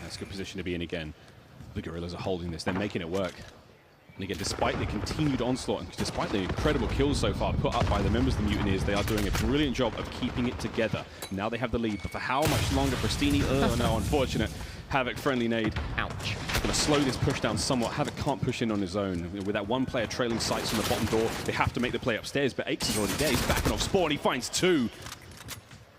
That's a good position to be in again. The Guerrillas are holding this. They're making it work. And again, despite the continued onslaught and despite the incredible kills so far put up by the members of the Mutineers, they are doing a brilliant job of keeping it together. Now they have the lead, but for how much longer? Pristini, oh no, unfortunate. Havoc, friendly nade. Ouch. Going to slow this push down somewhat. Havoc can't push in on his own. With that one player trailing sights on the bottom door, they have to make the play upstairs, but Aches is already there. He's backing off spawn. He finds 2.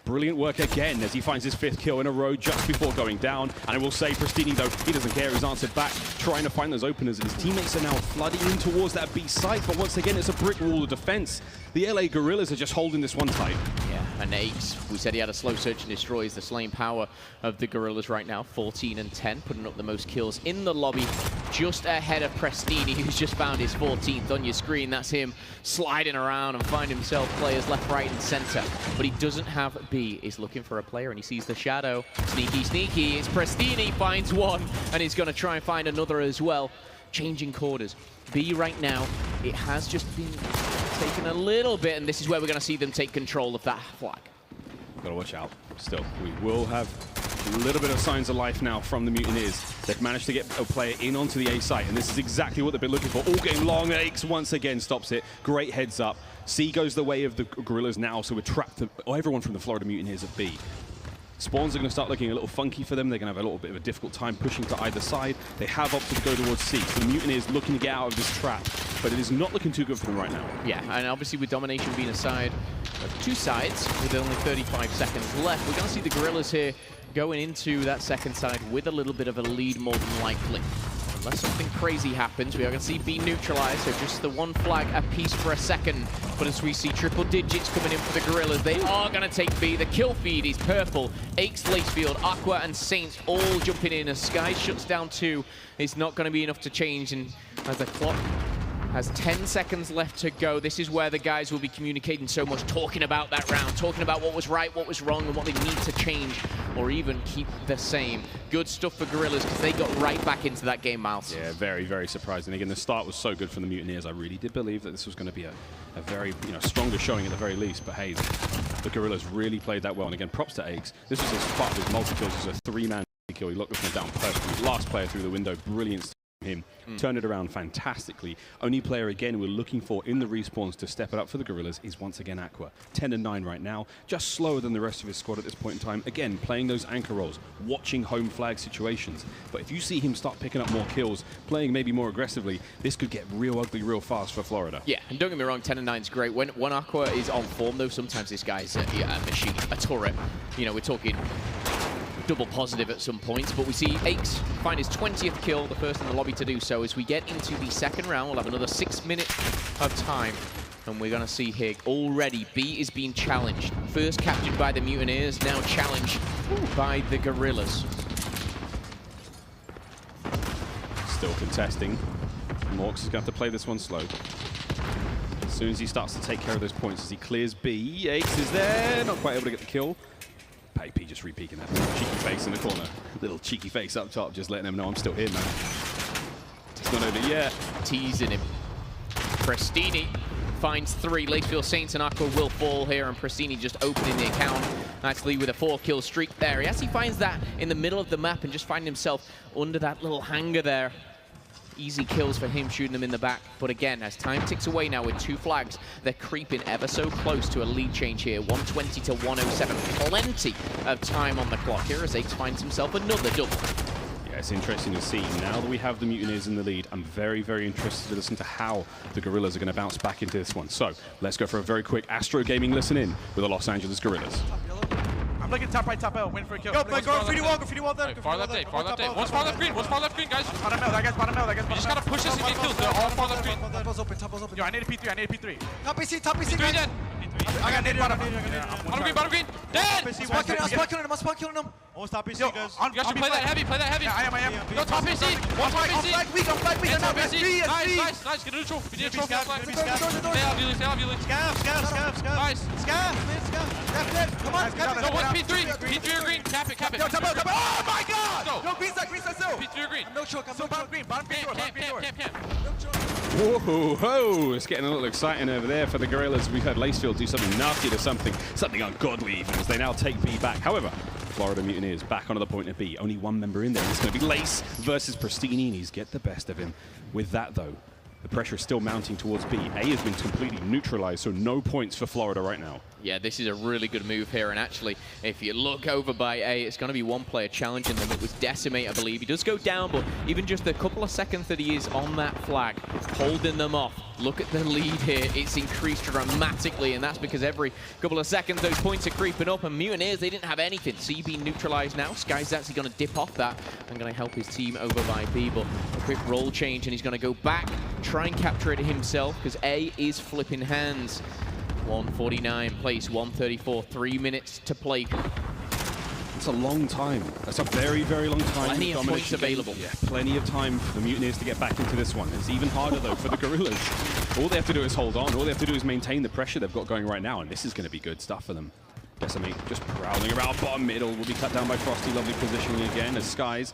Brilliant work again as he finds his 5th kill in a row just before going down. And I will say, Pristini, though, he doesn't care. He's answered back, trying to find those openers. And his teammates are now flooding in towards that B site. But once again, it's a brick wall of defense. The LA Guerrillas are just holding this one tight. Yeah, and Aches, we said he had a slow search and destroys the slaying power of the Guerrillas right now. 14 and 10, putting up the most kills in the lobby. Just ahead of Pristini, who's just found his 14th on your screen. That's him sliding around and finding himself players left, right, and center. But he doesn't have B. He's looking for a player, and he sees the shadow. Sneaky, sneaky. It's Pristini, finds one, and he's going to try and find another as well. Changing quarters. B right now, it has just been taken a little bit, and this is where we're going to see them take control of that flag. Gotta watch out. Still, we will have a little bit of signs of life now from the Mutineers. They've managed to get a player in onto the A site, and this is exactly what they've been looking for all game long. Aches once again stops it. Great heads up. C goes the way of the Guerrillas now, so we're trapped. Everyone from the Florida Mutineers at B. Spawns are going to start looking a little funky for them. They're going to have a little bit of a difficult time pushing to either side. They have opted to go towards C. So the Mutineers looking to get out of this trap, but it is not looking too good for them right now. Yeah, and obviously with domination being a side of 2 sides with only 35 seconds left, we're going to see the Guerrillas here going into that second side with a little bit of a lead more than likely. Unless something crazy happens, we are going to see B neutralized, so just the 1 flag apiece for a second. But as we see triple digits coming in for the Guerrillas, they are going to take B. The kill feed is purple. Aches, Lacefield, Aqua, and Saints all jumping in as Sky shuts down 2. It's not going to be enough to change, and as the clock has 10 seconds left to go, this is where the guys will be communicating so much, talking about that round, talking about what was right, what was wrong, and what they need to change, or even keep the same. Good stuff for Guerrillas, because they got right back into that game, Miles. Yeah, very, very surprising. Again, the start was so good from the Mutineers. I really did believe that this was going to be a very, stronger showing at the very least. But hey, the Guerrillas really played that well. And again, props to Aches. This was his part of his multi-kills. This was a 3-man kill. He locked this one down perfectly. Last player through the window, brilliant. Him turn it around fantastically. Only player again we're looking for in the respawns to step it up for the Guerrillas is once again Aqua. 10 and 9 right now, just slower than the rest of his squad at this point in time. Again, playing those anchor roles, watching home flag situations. But if you see him start picking up more kills, playing maybe more aggressively, this could get real ugly real fast for Florida. Yeah, and don't get me wrong, 10 and 9 is great. When Aqua is on form though, sometimes this guy's a machine, a turret. We're talking double positive at some points, but we see Aches find his 20th kill, the first in the lobby to do so. As we get into the second round, we'll have another 6 minutes of time And we're going to see here already B is being challenged. First captured by the Mutineers, now challenged by the Guerrillas. Still contesting. Morks is going to have to play this one slow. As soon as he starts to take care of those points, as he clears B, Ace is there, not quite able to get the kill. P just re-peeking that cheeky face in the corner. Little cheeky face up top, just letting him know I'm still here, man. It's not over yet. Teasing him. Prestini finds 3. Lakefield Saints and Aqua will fall here, and Prestini just opening the account, actually with a 4-kill streak there. He actually finds that in the middle of the map and just finding himself under that little hangar there. Easy kills for him, shooting them in the back. But again, as time ticks away now with 2 flags, they're creeping ever so close to a lead change here. 120 to 107. Plenty of time on the clock here as Ace finds himself another double. Yeah, it's interesting to see. Now that we have the Mutineers in the lead, I'm very, very interested to listen to how the Guerrillas are going to bounce back into this one. So let's go for a very quick Astro Gaming listen in with the Los Angeles Guerrillas. I'm looking top right, top L, win for a kill. Go, play, go, 3D wall, go, 3D wall there. Far left A, far left A. One's far left green, guys. Bottom L, that guy's bottom L, that guy's bottom L. You just gotta push this and get kills. They're all far left green. Top L's open, top L's open. Yo, I need a P3, I need a P3. Top PC, P3 guys. dead. I got naded bottom. Bottom green, dead! I'm spot killing him. Almost top PC, guys. You guys should play that heavy, Yeah, I am. Go top PC, one top PC. I'm flag weak, Get I'm top not PC. Nice, get a neutral. We need a trophy flag. Stay out, Yuli. Scav. Nice. Scav dead. Come on, Scav. No, one's P3 or green. Cap it. Yo, top L. Oh my god! Yo, green side still. P3 or green. I'm no choke, I'm no Bottom choke. green door. Camp. Whoa, it's getting a little exciting over there for the Guerrillas. We've had Lacefield do something nasty to something ungodly even, as they now take B back. However, Florida Mutineers back onto the point of B. Only one member in there. It's going to be Lace versus Prestini, and he's get the best of him. With that, though, the pressure is still mounting towards B. A has been completely neutralized, so no points for Florida right now. Yeah, this is a really good move here, and actually, if you look over by A, it's going to be one player challenging them. It was Decimate, I believe. He does go down, but even just the couple of seconds that he is on that flag, holding them off. Look at the lead here. It's increased dramatically, and that's because every couple of seconds, those points are creeping up, and Mutineers, they didn't have anything. CB neutralized now. Sky's actually going to dip off that and going to help his team over by B, but a quick role change, and he's going to go back, try and capture it himself, because A is flipping hands. 149 place, 134, 3 minutes to play. It's a long time. That's a very, very long time. Plenty of points available. Yeah, plenty of time for the Mutineers to get back into this one. It's even harder, though, for the Guerrillas. All they have to do is hold on. All they have to do is maintain the pressure they've got going right now, and this is going to be good stuff for them. Decimate just prowling around bottom middle. Will be cut down by Frosty. Lovely positioning again as Skies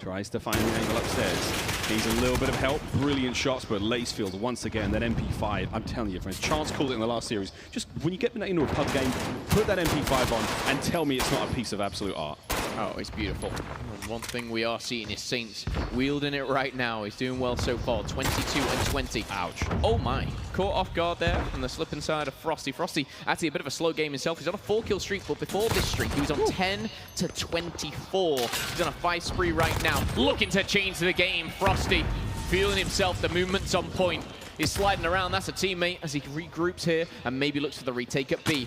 tries to find the angle upstairs. Needs a little bit of help. Brilliant shots, but Lacefield once again, that MP5. I'm telling you, friends, Chance called it in the last series. Just when you get into a pub game, put that MP5 on and tell me it's not a piece of absolute art. Oh, it's beautiful. And one thing we are seeing is Saints wielding it right now. He's doing well so far. 22 and 20. Ouch. Oh my. Caught off guard there from the slip inside of Frosty. Frosty, actually a bit of a slow game himself. He's on a 4-kill streak, but before this streak, he was on 10 to 24. He's on a 5 spree right now. Looking to change the game. Frosty feeling himself. The movement's on point. He's sliding around. That's a teammate as he regroups here and maybe looks for the retake at B.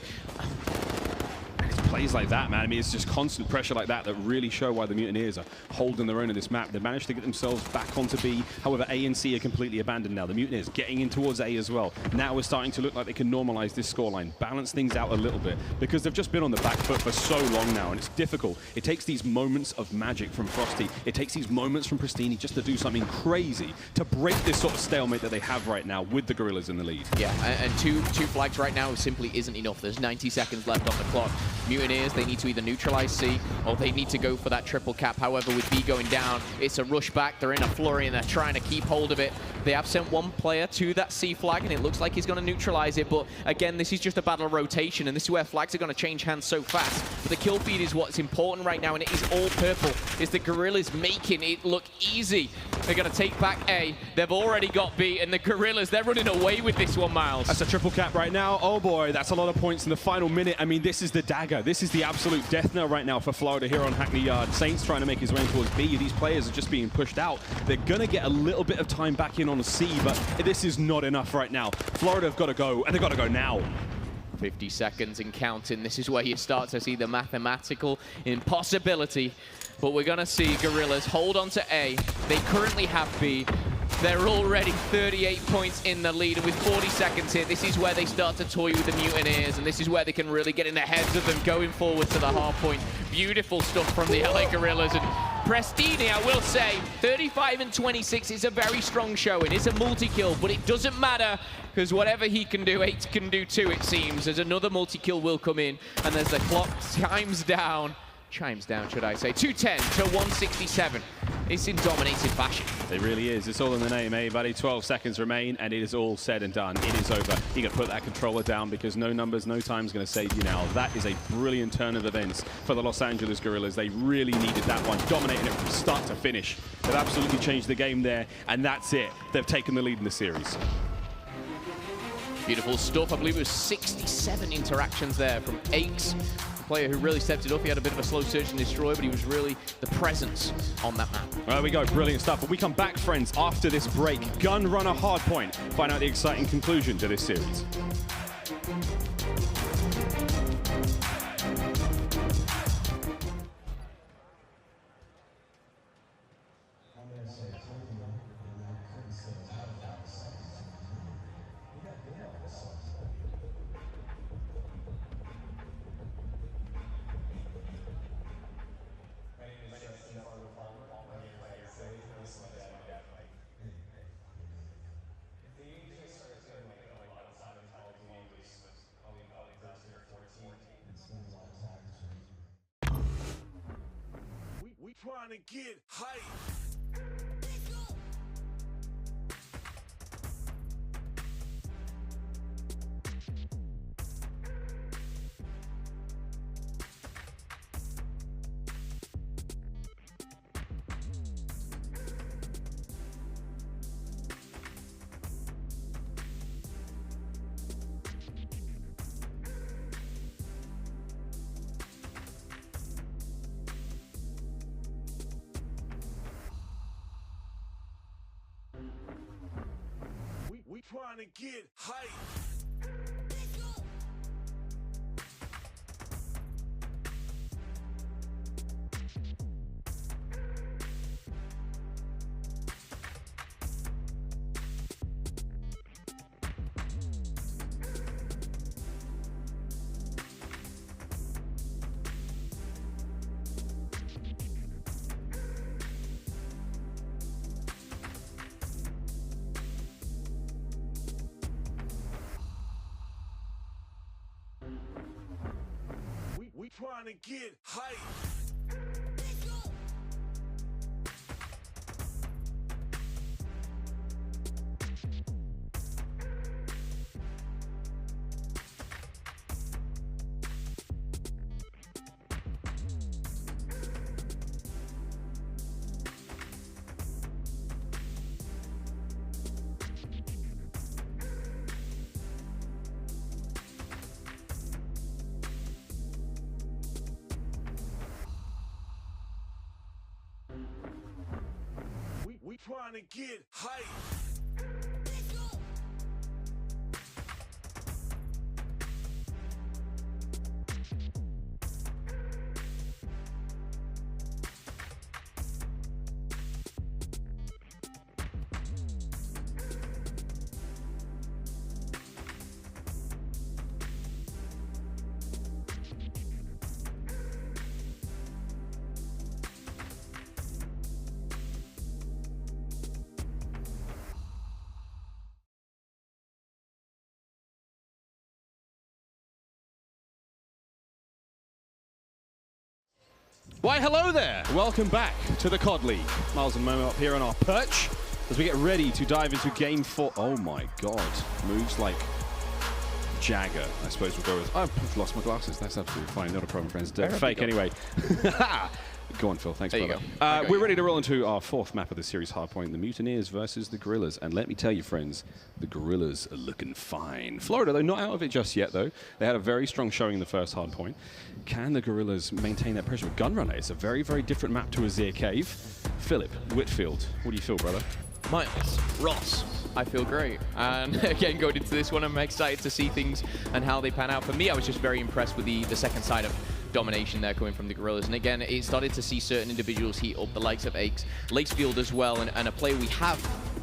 Plays like that, man. I mean, it's just constant pressure like that that really show why the Mutineers are holding their own in this map. They managed to get themselves back onto B. However, A and C are completely abandoned now. The Mutineers getting in towards A as well. Now we're starting to look like they can normalize this scoreline, balance things out a little bit, because they've just been on the back foot for so long now, and it's difficult. It takes these moments of magic from Frosty. It takes these moments from Prestini just to do something crazy to break this sort of stalemate that they have right now with the Guerrillas in the lead. Yeah, and two flags right now simply isn't enough. There's 90 seconds left on the clock. Mutineers, they need to either neutralize C or they need to go for that triple cap. However, with B going down, it's a rush back. They're in a flurry and they're trying to keep hold of it. They have sent one player to that C flag and it looks like he's going to neutralize it. But again, this is just a battle of rotation and this is where flags are going to change hands so fast. But the kill feed is what's important right now, and it is all purple. It's the Guerrillas making it look easy. They're going to take back A. They've already got B, and the Guerrillas, they're running away with this one, Miles. That's a triple cap right now. Oh boy, that's a lot of points in the final minute. I mean, this is the dagger. This is the absolute death knell right now for Florida here on Hackney Yard. Saints trying to make his way towards B. These players are just being pushed out. They're going to get a little bit of time back in on C, but this is not enough right now. Florida have got to go, and they've got to go now. 50 seconds and counting. This is where you start to see the mathematical impossibility. But we're going to see Guerrillas hold on to A. They currently have B. They're already 38 points in the lead, and with 40 seconds here, this is where they start to toy with the Mutineers, and this is where they can really get in the heads of them going forward to the Hardpoint. Beautiful stuff from the LA Guerrillas, and Prestini, I will say, 35 and 26 is a very strong showing. It's a multi-kill, but it doesn't matter, because whatever he can do, 8 can do too, it seems, as another multi-kill will come in, and as the clock chimes down, should I say, 210 to 167. It's in dominated fashion. It really is. It's all in the name, eh, buddy? 12 seconds remain, and it is all said and done. It is over. You can put that controller down because no numbers, no time is going to save you now. That is a brilliant turn of events for the Los Angeles Guerrillas. They really needed that one, dominating it from start to finish. They've absolutely changed the game there, and that's it. They've taken the lead in the series. Beautiful stuff. I believe it was 67 interactions there from Aches. Player who really stepped it up. He had a bit of a slow search and destroy, but he was really the presence on that map. There we go, brilliant stuff. But we come back, friends, after this break. Gun Runner Hardpoint. Find out the exciting conclusion to this series. We trying to get hype. We trying to get hype. We trying to get hype. We trying to get hype. Why, hello there. Welcome back to the COD League. Miles and Momo up here on our perch as we get ready to dive into Game 4. Oh my God. Moves like Jagger, I suppose we'll go with. I've lost my glasses. That's absolutely fine. Not a problem, friends. They're fake anyway. Go on, Phil. Thanks, there brother. You go. We're ready to roll into our fourth map of the series, Hardpoint, the Mutineers versus the Guerrillas. And let me tell you, friends, the Guerrillas are looking fine. Florida, though, not out of it just yet, though. They had a very strong showing in the first Hardpoint. Can the Guerrillas maintain that pressure with Gunrunner? It's a very, very different map to Azir Cave. Philip, Whitfield, what do you feel, brother? Miles, Ross, I feel great. And again, going into this one, I'm excited to see things and how they pan out. For me, I was just very impressed with the second side of domination there coming from the Guerrillas. And again, it started to see certain individuals heat up, the likes of Aches, Lacefield as well, and a player we have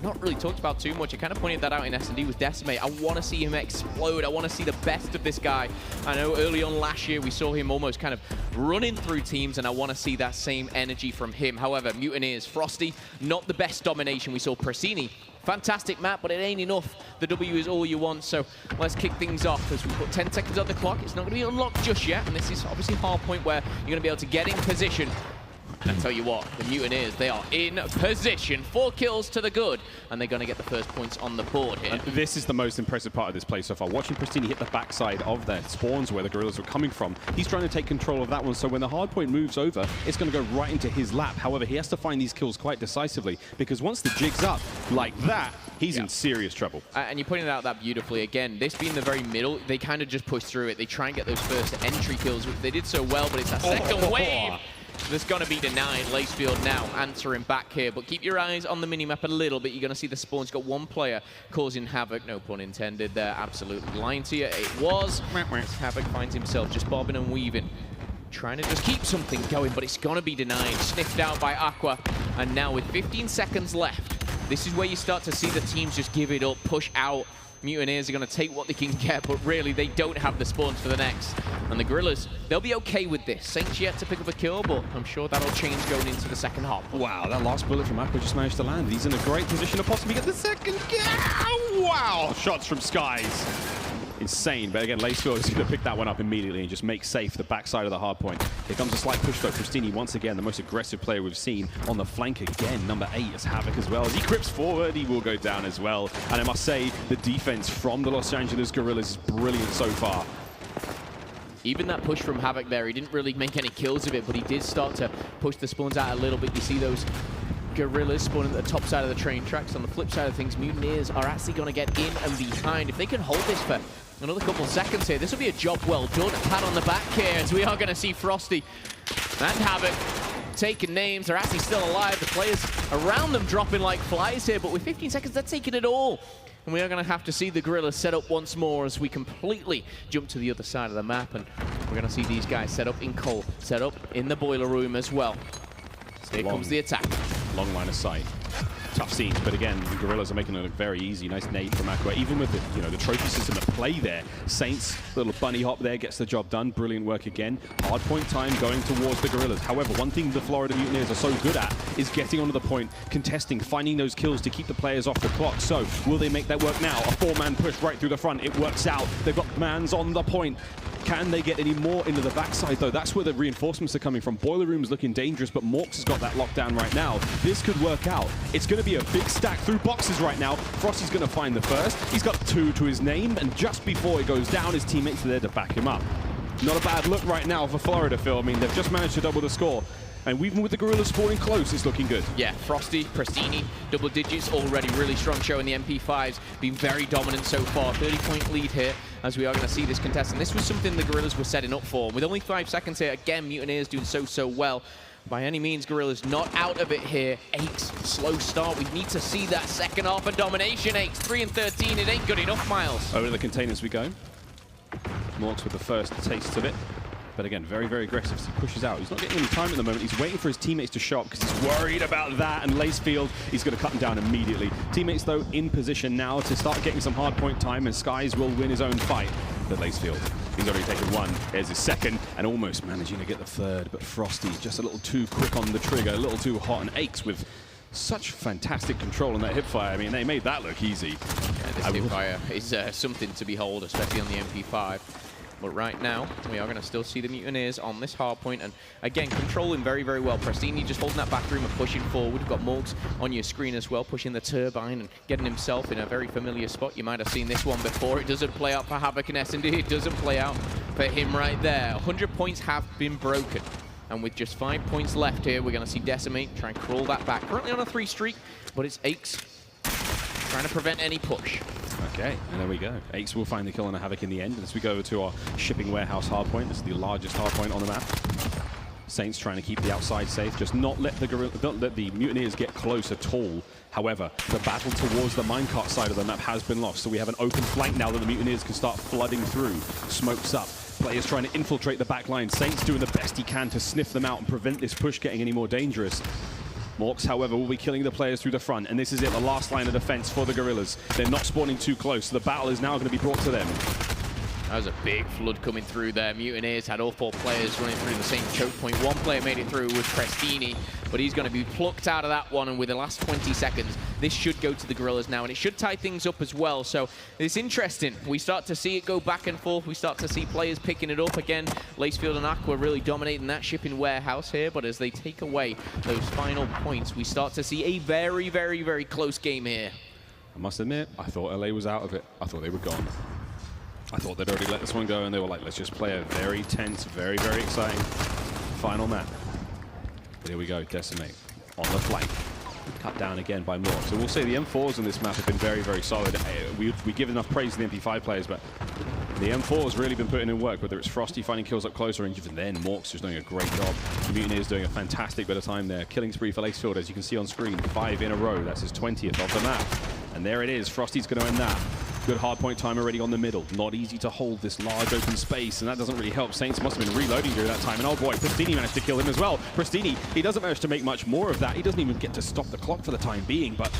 not really talked about too much. I kind of pointed that out in S&D with Decimate. I want to see him explode. I want to see the best of this guy. I know early on last year we saw him almost kind of running through teams, and I want to see that same energy from him. However, Mutineers, Frosty, not the best domination. We saw Prasini. Fantastic map, but it ain't enough. The W is all you want, so let's kick things off as we put 10 seconds on the clock. It's not going to be unlocked just yet, and this is obviously Hardpoint where you're going to be able to get in position. And I tell you what, the Mutineers, they are in position. 4 kills to the good, and they're going to get the first points on the board here. This is the most impressive part of this play so far. Watching Pristini hit the backside of their spawns where the Guerrillas were coming from, he's trying to take control of that one, so when the Hardpoint moves over, it's going to go right into his lap. However, he has to find these kills quite decisively, because once the jig's up like that, he's in serious trouble. And you pointed out that beautifully. Again, this being the very middle, they kind of just push through it. They try and get those first entry kills, which they did so well, but it's that second wave that's going to be denied. Lacefield now answering back here, but keep your eyes on the minimap a little bit. You're going to see the spawns got one player causing havoc, no pun intended there, absolutely lying to you. It was. Havoc finds himself just bobbing and weaving, trying to just keep something going, but it's going to be denied. Sniffed out by Aqua, and now with 15 seconds left, this is where you start to see the teams just give it up, push out. Mutineers are going to take what they can get, but really they don't have the spawns for the next. And the Guerrillas, they'll be okay with this. Saints yet to pick up a kill, but I'm sure that'll change going into the second half. Wow, that last bullet from Aqua just managed to land. He's in a great position to possibly get the second kill. Wow, shots from Skies. Insane, but again, Lacefield is going to pick that one up immediately and just make safe the backside of the hard point. Here comes a slight push though. Pristini, once again, the most aggressive player we've seen on the flank again. Number 8 is Havoc as well. As he grips forward, he will go down as well. And I must say, the defense from the Los Angeles Guerrillas is brilliant so far. Even that push from Havoc there, he didn't really make any kills of it, but he did start to push the spawns out a little bit. You see those Guerrillas spawning at the top side of the train tracks. On the flip side of things, Mutineers are actually going to get in and behind. If they can hold this for another couple seconds here, this will be a job well done. A pat on the back here, as we are going to see Frosty and Havoc taking names. They're actually still alive. The players around them dropping like flies here, but with 15 seconds, they're taking it all. And we are going to have to see the Guerrillas set up once more as we completely jump to the other side of the map. And we're going to see these guys set up in coal, set up in the boiler room as well. So here comes the attack. Long line of sight. Tough scenes, but again, the Guerrillas are making it look very easy. Nice nade from Aqua. Even with the, the trophy system at play there, Saints, little bunny hop there, gets the job done. Brilliant work again. Hard point time going towards the Guerrillas. However, one thing the Florida Mutineers are so good at is getting onto the point, contesting, finding those kills to keep the players off the clock. So, will they make that work now? A 4-man push right through the front. It works out. They've got mans on the point. Can they get any more into the backside, though? That's where the reinforcements are coming from. Boiler Room's looking dangerous, but Morks has got that lockdown right now. This could work out. It's going to be a big stack through boxes right now. Frosty's going to find the first. He's got 2 to his name, and just before he goes down, his teammates are there to back him up. Not a bad look right now for Florida, Phil. I mean, they've just managed to double the score. And even with the Guerrillas spawning close, it's looking good. Yeah, Frosty, Pristini, double digits already. Really strong show in the MP5s. Been very dominant so far. 30-point lead here as we are going to see this contest. And this was something the Guerrillas were setting up for. With only 5 seconds here, again, Mutineers doing so well. By any means, Guerrillas not out of it here. Aches, slow start. We need to see that second half of domination. Aches, 3 and 13. It ain't good enough, Miles. Over to the containers we go. Morks with the first taste of it. But again, very, very aggressive. So he pushes out. He's not getting any time at the moment. He's waiting for his teammates to show up because he's worried about that. And Lacefield, he's going to cut him down immediately. Teammates, though, in position now to start getting some hard point time, and Skies will win his own fight. But Lacefield, he's already taken 1. There's his second, and almost managing to get the third. But Frosty, just a little too quick on the trigger, a little too hot, and Aches with such fantastic control on that hipfire. I mean, they made that look easy. Yeah, this hipfire is something to behold, especially on the MP5. But right now, we are going to still see the Mutineers on this hard point. And again, controlling very, very well. Pristini just holding that back room and pushing forward. We've got Morgs on your screen as well, pushing the turbine and getting himself in a very familiar spot. You might have seen this one before. It doesn't play out for Havoc and S&D. It doesn't play out for him right there. 100 points have been broken. And with just 5 points left here, we're going to see Decimate try and crawl that back. Currently on a 3 streak, but it's Aches trying to prevent any push. Okay, and there we go. Aches will find the kill on a Havoc in the end. As we go to our shipping warehouse hardpoint, this is the largest hardpoint on the map. Saints trying to keep the outside safe, just not let the Mutineers get close at all. However, the battle towards the minecart side of the map has been lost, so we have an open flank now that the Mutineers can start flooding through. Smokes up. Players trying to infiltrate the back line. Saints doing the best he can to sniff them out and prevent this push getting any more dangerous. Morks, however, will be killing the players through the front, and this is it, the last line of defense for the Guerrillas. They're not spawning too close, so the battle is now going to be brought to them. That was a big flood coming through there. Mutineers had all 4 players running through the same choke point. 1 player made it through with Prestini, but he's going to be plucked out of that one, and with the last 20 seconds, this should go to the Guerrillas now, and it should tie things up as well. So it's interesting. We start to see it go back and forth. We start to see players picking it up again. Lacefield and Aqua really dominating that shipping warehouse here, but as they take away those final points, we start to see a very, very, very close game here. I must admit, I thought LA was out of it. I thought they were gone. I thought they'd already let this one go, and they were like, let's just play a very tense, very, very exciting final map. But here we go, Decimate on the flank. Cut down again by Mork. So we'll say the M4s on this map have been very, very solid. We give enough praise to the MP5 players, but the M4 has really been putting in work, whether it's Frosty finding kills up closer, and even then, Mork's just doing a great job. Mutineers doing a fantastic bit of time there. Killing spree for Lacefield, as you can see on screen, 5 in a row. That's his 20th of the map. And there it is, Frosty's going to end that. Good hardpoint time already on the middle. Not easy to hold this large open space, and that doesn't really help. Saints must have been reloading during that time, and oh boy, Prestini managed to kill him as well. Prestini, he doesn't manage to make much more of that. He doesn't even get to stop the clock for the time being, but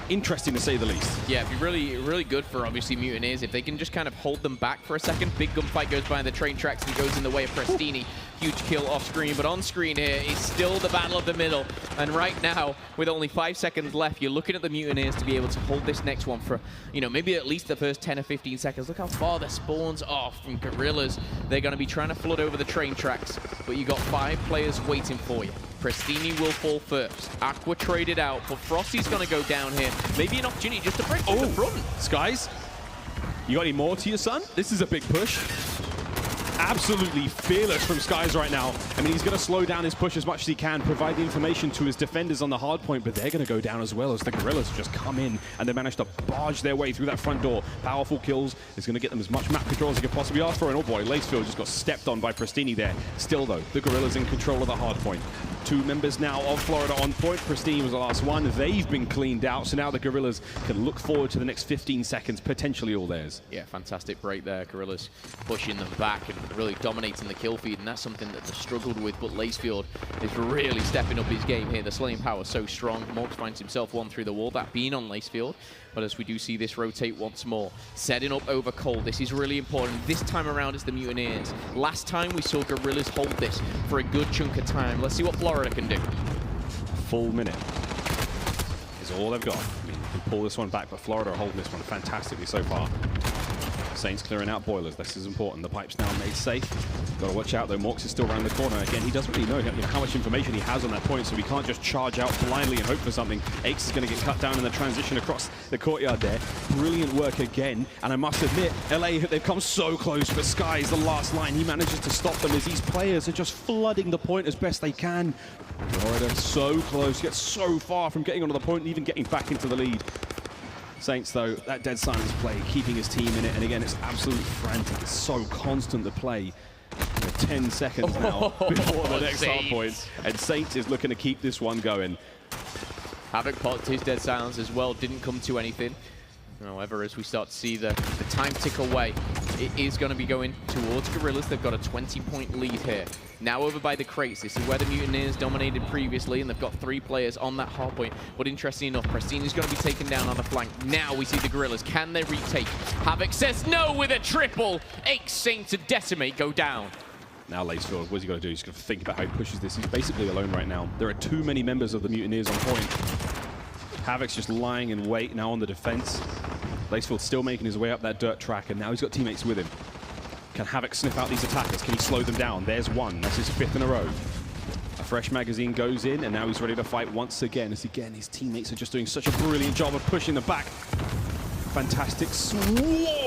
interesting to say the least. Yeah, it'd be really, really good for obviously Mutineers if they can just kind of hold them back for a second. Big gunfight goes by the train tracks and goes in the way of Prestini. Huge kill off screen, but on screen here is still the battle of the middle. And right now, with only 5 seconds left, you're looking at the Mutineers to be able to hold this next one for, you know, maybe at least the first 10 or 15 seconds. Look how far the spawns are from Guerrillas. They're going to be trying to flood over the train tracks, but you got 5 players waiting for you. Prestini will fall first. Aqua traded out, but Frosty's going to go down here. Maybe an opportunity just to break through the front. Skies, you got any more to your son? This is a big push. Absolutely fearless from Skies right now. I mean, he's going to slow down his push as much as he can, provide the information to his defenders on the hard point, but they're going to go down as well as the Guerrillas just come in and they manage to barge their way through that front door. Powerful kills is going to get them as much map control as he could possibly ask for, and oh boy, Lacefield just got stepped on by Prestini there. Still though, the Guerrillas in control of the hard point. 2 members now of Florida on point. Prestini was the last one. They've been cleaned out, so now the Guerrillas can look forward to the next 15 seconds, potentially all theirs. Yeah, fantastic break there. Guerrillas pushing them back and really dominating the kill feed, and that's something that they've struggled with, but Lacefield is really stepping up his game here. The slaying power is so strong. Morks finds himself one through the wall, that being on Lacefield. But as we do see this rotate once more, setting up over Cole, this is really important. This time around it's the Mutineers. Last time we saw Guerrillas hold this for a good chunk of time. Let's see what Florida can do. A full minute is all they've got. I mean, you can pull this one back, but Florida are holding this one fantastically so far. Saints clearing out boilers. This is important. The pipe's now made safe. Got to watch out though. Morks is still around the corner. Again, he doesn't really know how much information he has on that point, so he can't just charge out blindly and hope for something. Ace is going to get cut down in the transition across the courtyard there. Brilliant work again. And I must admit, LA, they've come so close, but Sky's the last line. He manages to stop them as these players are just flooding the point as best they can. Florida so close, yet so far from getting onto the point and even getting back into the lead. Saints, though, that dead silence play, keeping his team in it, and again, it's absolutely frantic. It's so constant to play. 10 seconds now before the next hard point, and Saints is looking to keep this one going. Havoc popped his dead silence as well, didn't come to anything. However, as we start to see the time tick away, it is going to be going towards Guerrillas. They've got a 20-point lead here. Now over by the crates. This is where the Mutineers dominated previously, and they've got 3 players on that hard point. But interesting enough, Prestini's going to be taken down on the flank. Now we see the Guerrillas. Can they retake? Havoc says no with a triple. 8 Saints to Decimate go down. Now Lacefield, what's he got to do? He's going to think about how he pushes this. He's basically alone right now. There are too many members of the Mutineers on point. Havoc's just lying in wait now on the defense. Lacefield's still making his way up that dirt track, and now he's got teammates with him. Can Havoc sniff out these attackers? Can he slow them down? There's one. That's his 5th in a row. A fresh magazine goes in, and now he's ready to fight once again, as again his teammates are just doing such a brilliant job of pushing them back. Fantastic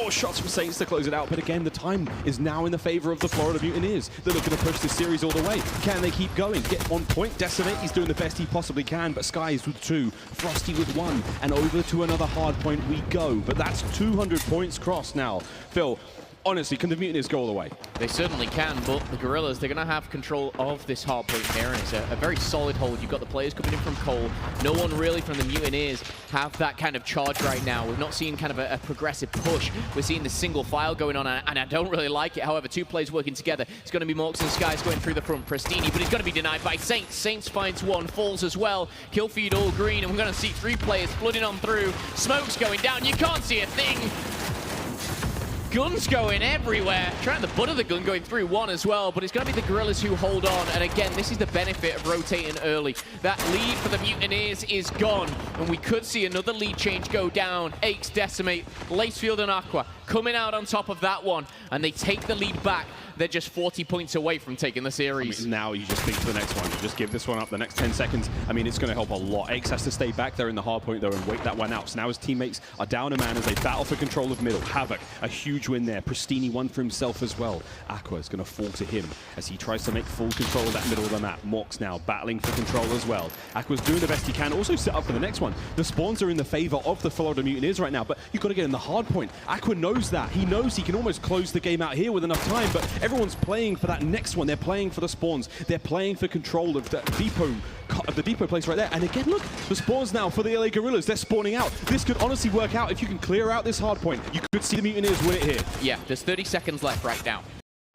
shots from Saints to close it out, but again, the time is now in the favor of the Florida Mutineers. They're looking to push this series all the way. Can they keep going? Get 1 point. Decimate, he's doing the best he possibly can, but Skies with 2, Frosty with 1, and over to another hard point we go. But that's 200 points crossed now. Phil, honestly, can the Mutineers go all the way? They certainly can, but the Guerrillas, they're going to have control of this Hardpoint here, and it's a very solid hold. You've got the players coming in from Cole. No one really from the Mutineers have that kind of charge right now. We've not seen kind of a progressive push. We're seeing the single file going on, and I don't really like it. However, two players working together. It's going to be Morks and Skies going through the front. Pristini, but he's going to be denied by Saints. Saints finds one, falls as well. Kill feed all green, and we're going to see three players flooding on through. Smoke's going down. You can't see a thing. Guns going everywhere. Trying the butt of the gun going through one as well, but it's going to be the Guerrillas who hold on. And again, this is the benefit of rotating early. That lead for the Mutineers is gone, and we could see another lead change go down. Aches, Decimate, Lacefield and Aqua coming out on top of that one, and they take the lead back. They're just 40 points away from taking the series. I mean, now you just think to the next one. You just give this one up the next 10 seconds. I mean, it's going to help a lot. Aches has to stay back there in the hard point, though, and wait that one out. So now his teammates are down a man as they battle for control of middle. Havoc, a huge win there. Pristini won for himself as well. Aqua is going to fall to him as he tries to make full control of that middle of the map. Morks now battling for control as well. Aqua's doing the best he can. Also set up for the next one. The spawns are in the favor of the Florida Mutineers right now, but you've got to get in the hard point. Aqua knows that. He knows he can almost close the game out here with enough time, but everyone's playing for that next one. They're playing for the spawns. They're playing for control of the depot place right there. And again, look, the spawns now for the LA Guerrillas. They're spawning out. This could honestly work out if you can clear out this hard point. You could see the Mutineers win it here. Yeah, there's 30 seconds left right now.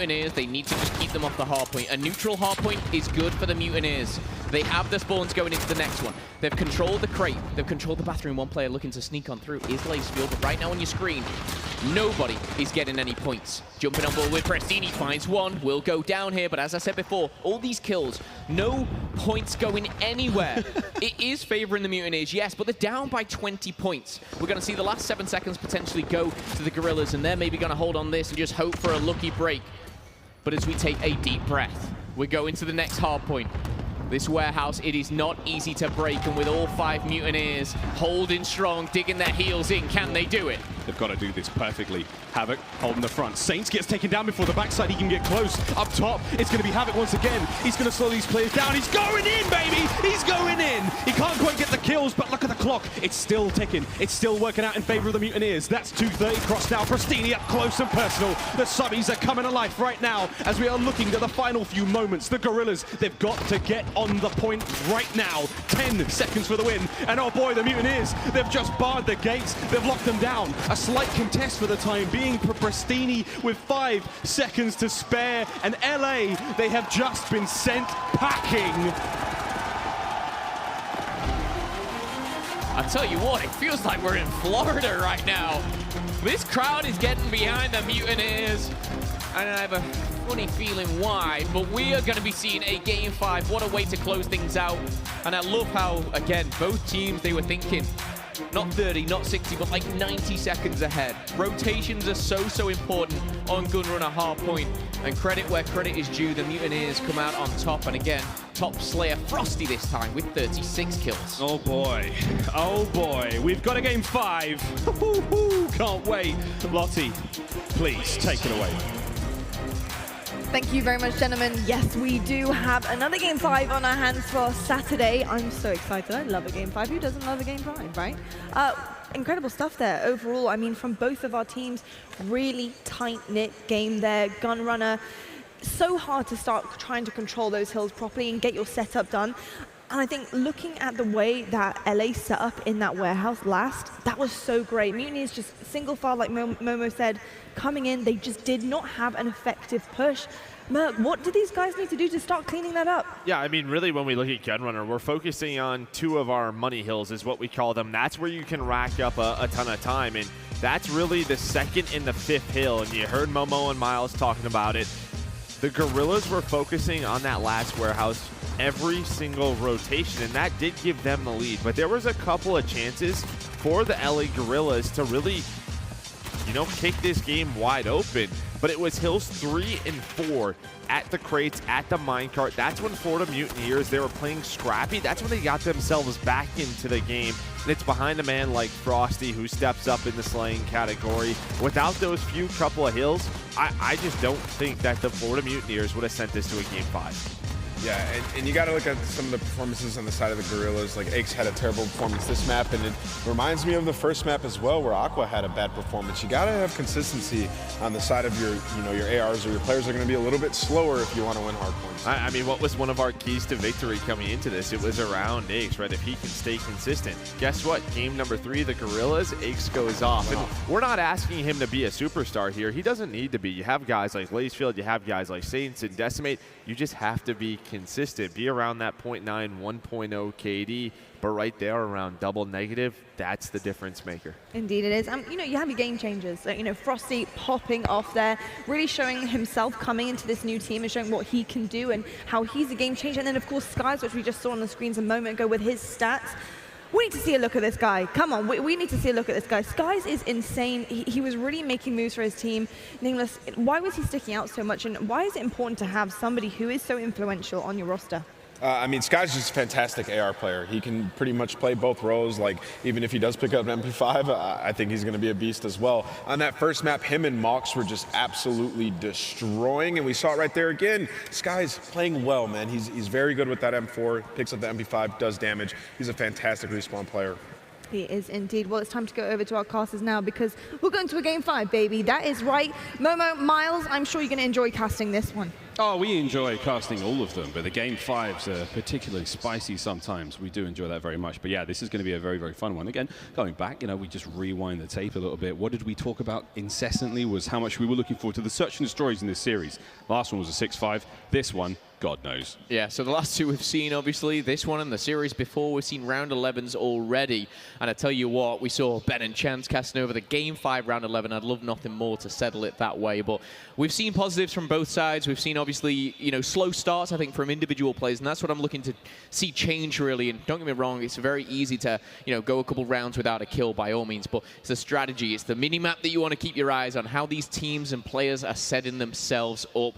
Mutineers, they need to just keep them off the hard point. A neutral hard point is good for the Mutineers. They have the spawns going into the next one. They've controlled the crate. They've controlled the bathroom. One player looking to sneak on through is Lacefield, but right now on your screen, nobody is getting any points. Jumping on board with Prestini, finds one, will go down here, but as I said before, all these kills, no points going anywhere. It is favoring the Mutineers, yes, but they're down by 20 points. We're going to see the last 7 seconds potentially go to the Guerrillas, and they're maybe going to hold on this and just hope for a lucky break. But as we take a deep breath, we go into the next hard point. This warehouse, it is not easy to break, and with all 5 Mutineers holding strong, digging their heels in, can they do it? They've got to do this perfectly. Havoc holding the front. Saints gets taken down before the backside. He can get close. Up top, it's going to be Havoc once again. He's going to slow these players down. He's going in, baby! He's going in! He can't quite get the kills, but look at the clock. It's still ticking. It's still working out in favor of the Mutineers. That's 2:30 crossed now. Pristini up close and personal. The subbies are coming alive right now as we are looking at the final few moments. The Guerrillas, they've got to get on the point right now. 10 seconds for the win. And oh boy, the Mutineers, they've just barred the gates. They've locked them down. A slight contest for the time being for Pristini with 5 seconds to spare. And LA, they have just been sent packing. I tell you what, it feels like we're in Florida right now. This crowd is getting behind the Mutineers, and I have a funny feeling why, but we are going to be seeing a Game 5. What a way to close things out. And I love how, again, both teams, they were thinking not 30, not 60, but like 90 seconds ahead. Rotations are so important on Gunrunner Hardpoint, and credit where credit is due. The Mutineers come out on top, and again, top Slayer Frosty this time with 36 kills. Oh boy, we've got a Game 5. Can't wait. Lottie, please take it away. Thank you very much, gentlemen. Yes, we do have another Game 5 on our hands for Saturday. I'm so excited. I love a Game 5. Who doesn't love a Game 5, right? Incredible stuff there overall. I mean, from both of our teams, really tight-knit game there. Gunrunner, so hard to start trying to control those hills properly and get your setup done. And I think looking at the way that LA set up in that warehouse last, that was so great. Mutineers just single file, like Momo said, coming in, they just did not have an effective push. Merc, what do these guys need to do to start cleaning that up? Yeah, I mean, really, when we look at Gunrunner, we're focusing on 2 of our money hills, is what we call them. That's where you can rack up a ton of time, and that's really the 2nd and the 5th hill, and you heard Momo and Miles talking about it. The Guerrillas were focusing on that last warehouse every single rotation, and that did give them the lead. But there was a couple of chances for the LA Guerrillas to really, kick this game wide open. But it was hills 3 and 4 at the crates, at the minecart. That's when Florida Mutineers, they were playing scrappy. That's when they got themselves back into the game. And it's behind a man like Frosty who steps up in the slaying category. Without those few couple of hills, I just don't think that the Florida Mutineers would have sent this to a Game 5. Yeah, and you got to look at some of the performances on the side of the Guerrillas. Like, Aches had a terrible performance this map, and it reminds me of the first map as well, where Aqua had a bad performance. You got to have consistency on the side of your, your ARs, or your players are going to be a little bit slower if you want to win hard points. I mean, what was one of our keys to victory coming into this? It was around Aches, right? If he can stay consistent. Guess what? Game number 3, the Guerrillas, Aches goes off. And we're not asking him to be a superstar here. He doesn't need to be. You have guys like Lacefield, you have guys like Saints and Decimate. You just have to be consistent. Be around that 0.9, 1.0 KD, but right there around double negative, that's the difference maker. Indeed it is. You have your game changers. Frosty popping off there, really showing himself coming into this new team and showing what he can do and how he's a game changer. And then, of course, Skies, which we just saw on the screens a moment ago with his stats. We need to see a look at this guy. Come on, we need to see a look at this guy. Skies is insane. He was really making moves for his team. Nameless, why was he sticking out so much, and why is it important to have somebody who is so influential on your roster? I mean, Sky's just a fantastic AR player. He can pretty much play both roles. Like, even if he does pick up an MP5, I think he's going to be a beast as well. On that first map, him and Mox were just absolutely destroying, and we saw it right there again. Sky's playing well, man. He's very good with that M4, picks up the MP5, does damage. He's a fantastic respawn player. He is indeed. Well, it's time to go over to our casters now because we're going to a game 5, baby. That is right. Momo, Miles, I'm sure you're going to enjoy casting this one. Oh, we enjoy casting all of them, but the game 5s are particularly spicy sometimes. We do enjoy that very much. But yeah, this is going to be a very, very fun one. Again, going back, we just rewind the tape a little bit. What did we talk about incessantly was how much we were looking forward to the search and destroys in this series. Last one was a 6-5. This one, God knows. Yeah, so the last two we've seen, obviously, this one and the series before, we've seen round 11s already. And I tell you what, we saw Ben and Chance casting over the game 5 round 11. I'd love nothing more to settle it that way. But we've seen positives from both sides. We've seen, obviously, slow starts, I think, from individual players. And that's what I'm looking to see change, really. And don't get me wrong, it's very easy to, go a couple rounds without a kill by all means. But it's the strategy. It's the mini-map that you want to keep your eyes on, how these teams and players are setting themselves up.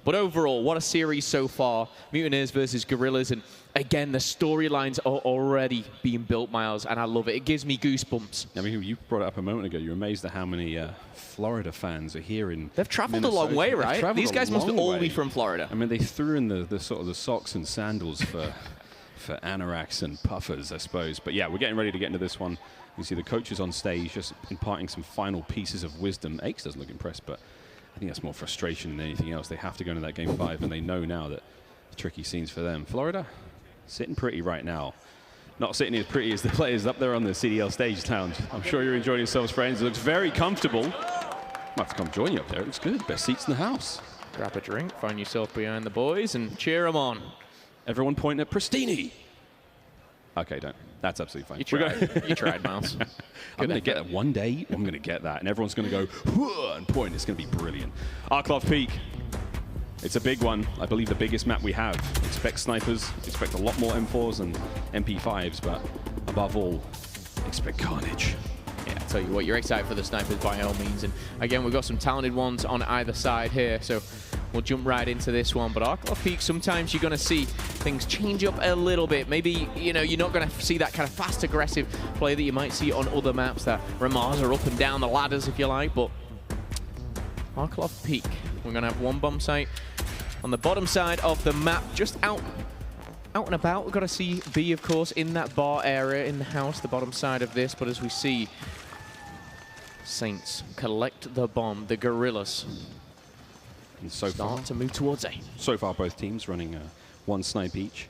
But overall, what a series so far. Mutineers versus Guerrillas. And again, the storylines are already being built, Miles, and I love it. It gives me goosebumps. I mean, you brought it up a moment ago. You're amazed at how many Florida fans are here in They've traveled a long way, right? These guys must all be from Florida. I mean, they threw in the sort of the socks and sandals for anoraks and puffers, I suppose. But yeah, we're getting ready to get into this one. You see the coaches on stage just imparting some final pieces of wisdom. Aches doesn't look impressed, but I think that's more frustration than anything else. They have to go into that game 5, and they know now that tricky scenes for them. Florida, sitting pretty right now. Not sitting as pretty as the players up there on the CDL stage lounge. I'm sure you're enjoying yourselves, friends. It looks very comfortable. Might have to come join you up there. It looks good. Best seats in the house. Grab a drink, find yourself behind the boys, and cheer them on. Everyone pointing at Pristini. Okay, don't. That's absolutely fine. You tried. You tried, Miles. I'm going to get that one day. I'm going to get that. And everyone's going to go, whoa, and point. It's going to be brilliant. Arklov Peak. It's a big one. I believe the biggest map we have. Expect snipers. Expect a lot more M4s and MP5s. But above all, expect carnage. Yeah, I'll tell you what, you're excited for the snipers by all means. And again, we've got some talented ones on either side here. So we'll jump right into this one. But Arklov Peak, sometimes you're going to see things change up a little bit. Maybe, you're not going to see that kind of fast, aggressive play that you might see on other maps that Ramaz are up and down the ladders, if you like. But Arklov Peak, we're going to have one bomb site on the bottom side of the map, just out and about. We've got to see B, of course, in that bar area in the house, the bottom side of this. But as we see, Saints collect the bomb, the Guerrillas. And so far, to move towards A. So far, both teams running one snipe each,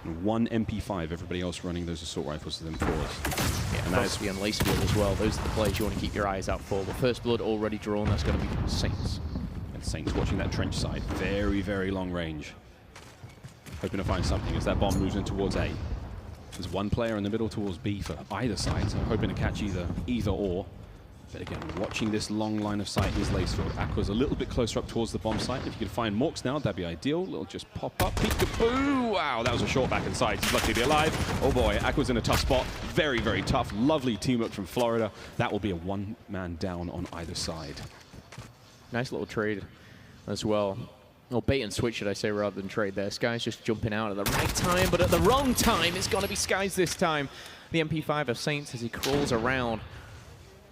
and one MP5. Everybody else running those assault rifles to them M4s. Yeah, and that's the Lacefield as well. Those are the players you want to keep your eyes out for. But first blood already drawn. That's going to be Saints. And Saints watching that trench side, very, very long range, hoping to find something as that bomb moves in towards A. There's one player in the middle towards B for either side, so hoping to catch either or. But again, watching this long line of sight is Lacefield. Aqua's a little bit closer up towards the bomb site. If you could find Morks now, that'd be ideal. Little just pop up, peekaboo! Wow, that was a short back inside. He's lucky to be alive. Oh boy, Aqua's in a tough spot. Very, very tough. Lovely teamwork from Florida. That will be a one-man down on either side. Nice little trade as well. Or bait and switch, should I say, rather than trade there. Sky's just jumping out at the right time, but at the wrong time, it's going to be Sky's this time. The MP5 of Saints as he crawls around.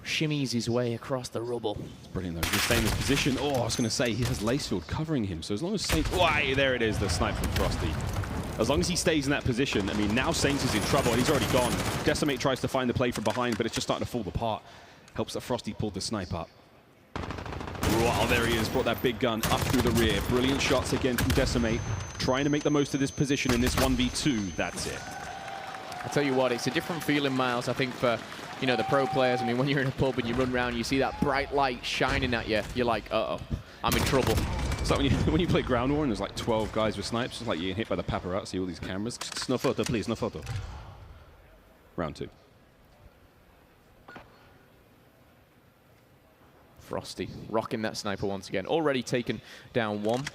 shimmies his way across the rubble. It's brilliant though. He's staying in his position. Oh, I was going to say, he has Lacefield covering him. So as long as Saints... Why, there it is, the snipe from Frosty. As long as he stays in that position, I mean, now Saints is in trouble and he's already gone. Decimate tries to find the play from behind, but it's just starting to fall apart. Helps that Frosty pulled the snipe up. Wow, there he is, brought that big gun up through the rear. Brilliant shots again from Decimate. Trying to make the most of this position in this 1v2. That's it. I tell you what, it's a different feeling, Miles, I think, for, you know, the pro players. I mean, when you're in a pub and you run around, you see that bright light shining at you, you're like, uh-oh, I'm in trouble. It's like when you play Ground War and there's like 12 guys with snipes, it's like you're hit by the paparazzi, all these cameras. No photo, please, no photo. Round 2. Frosty rocking that sniper once again. Already taken down 1.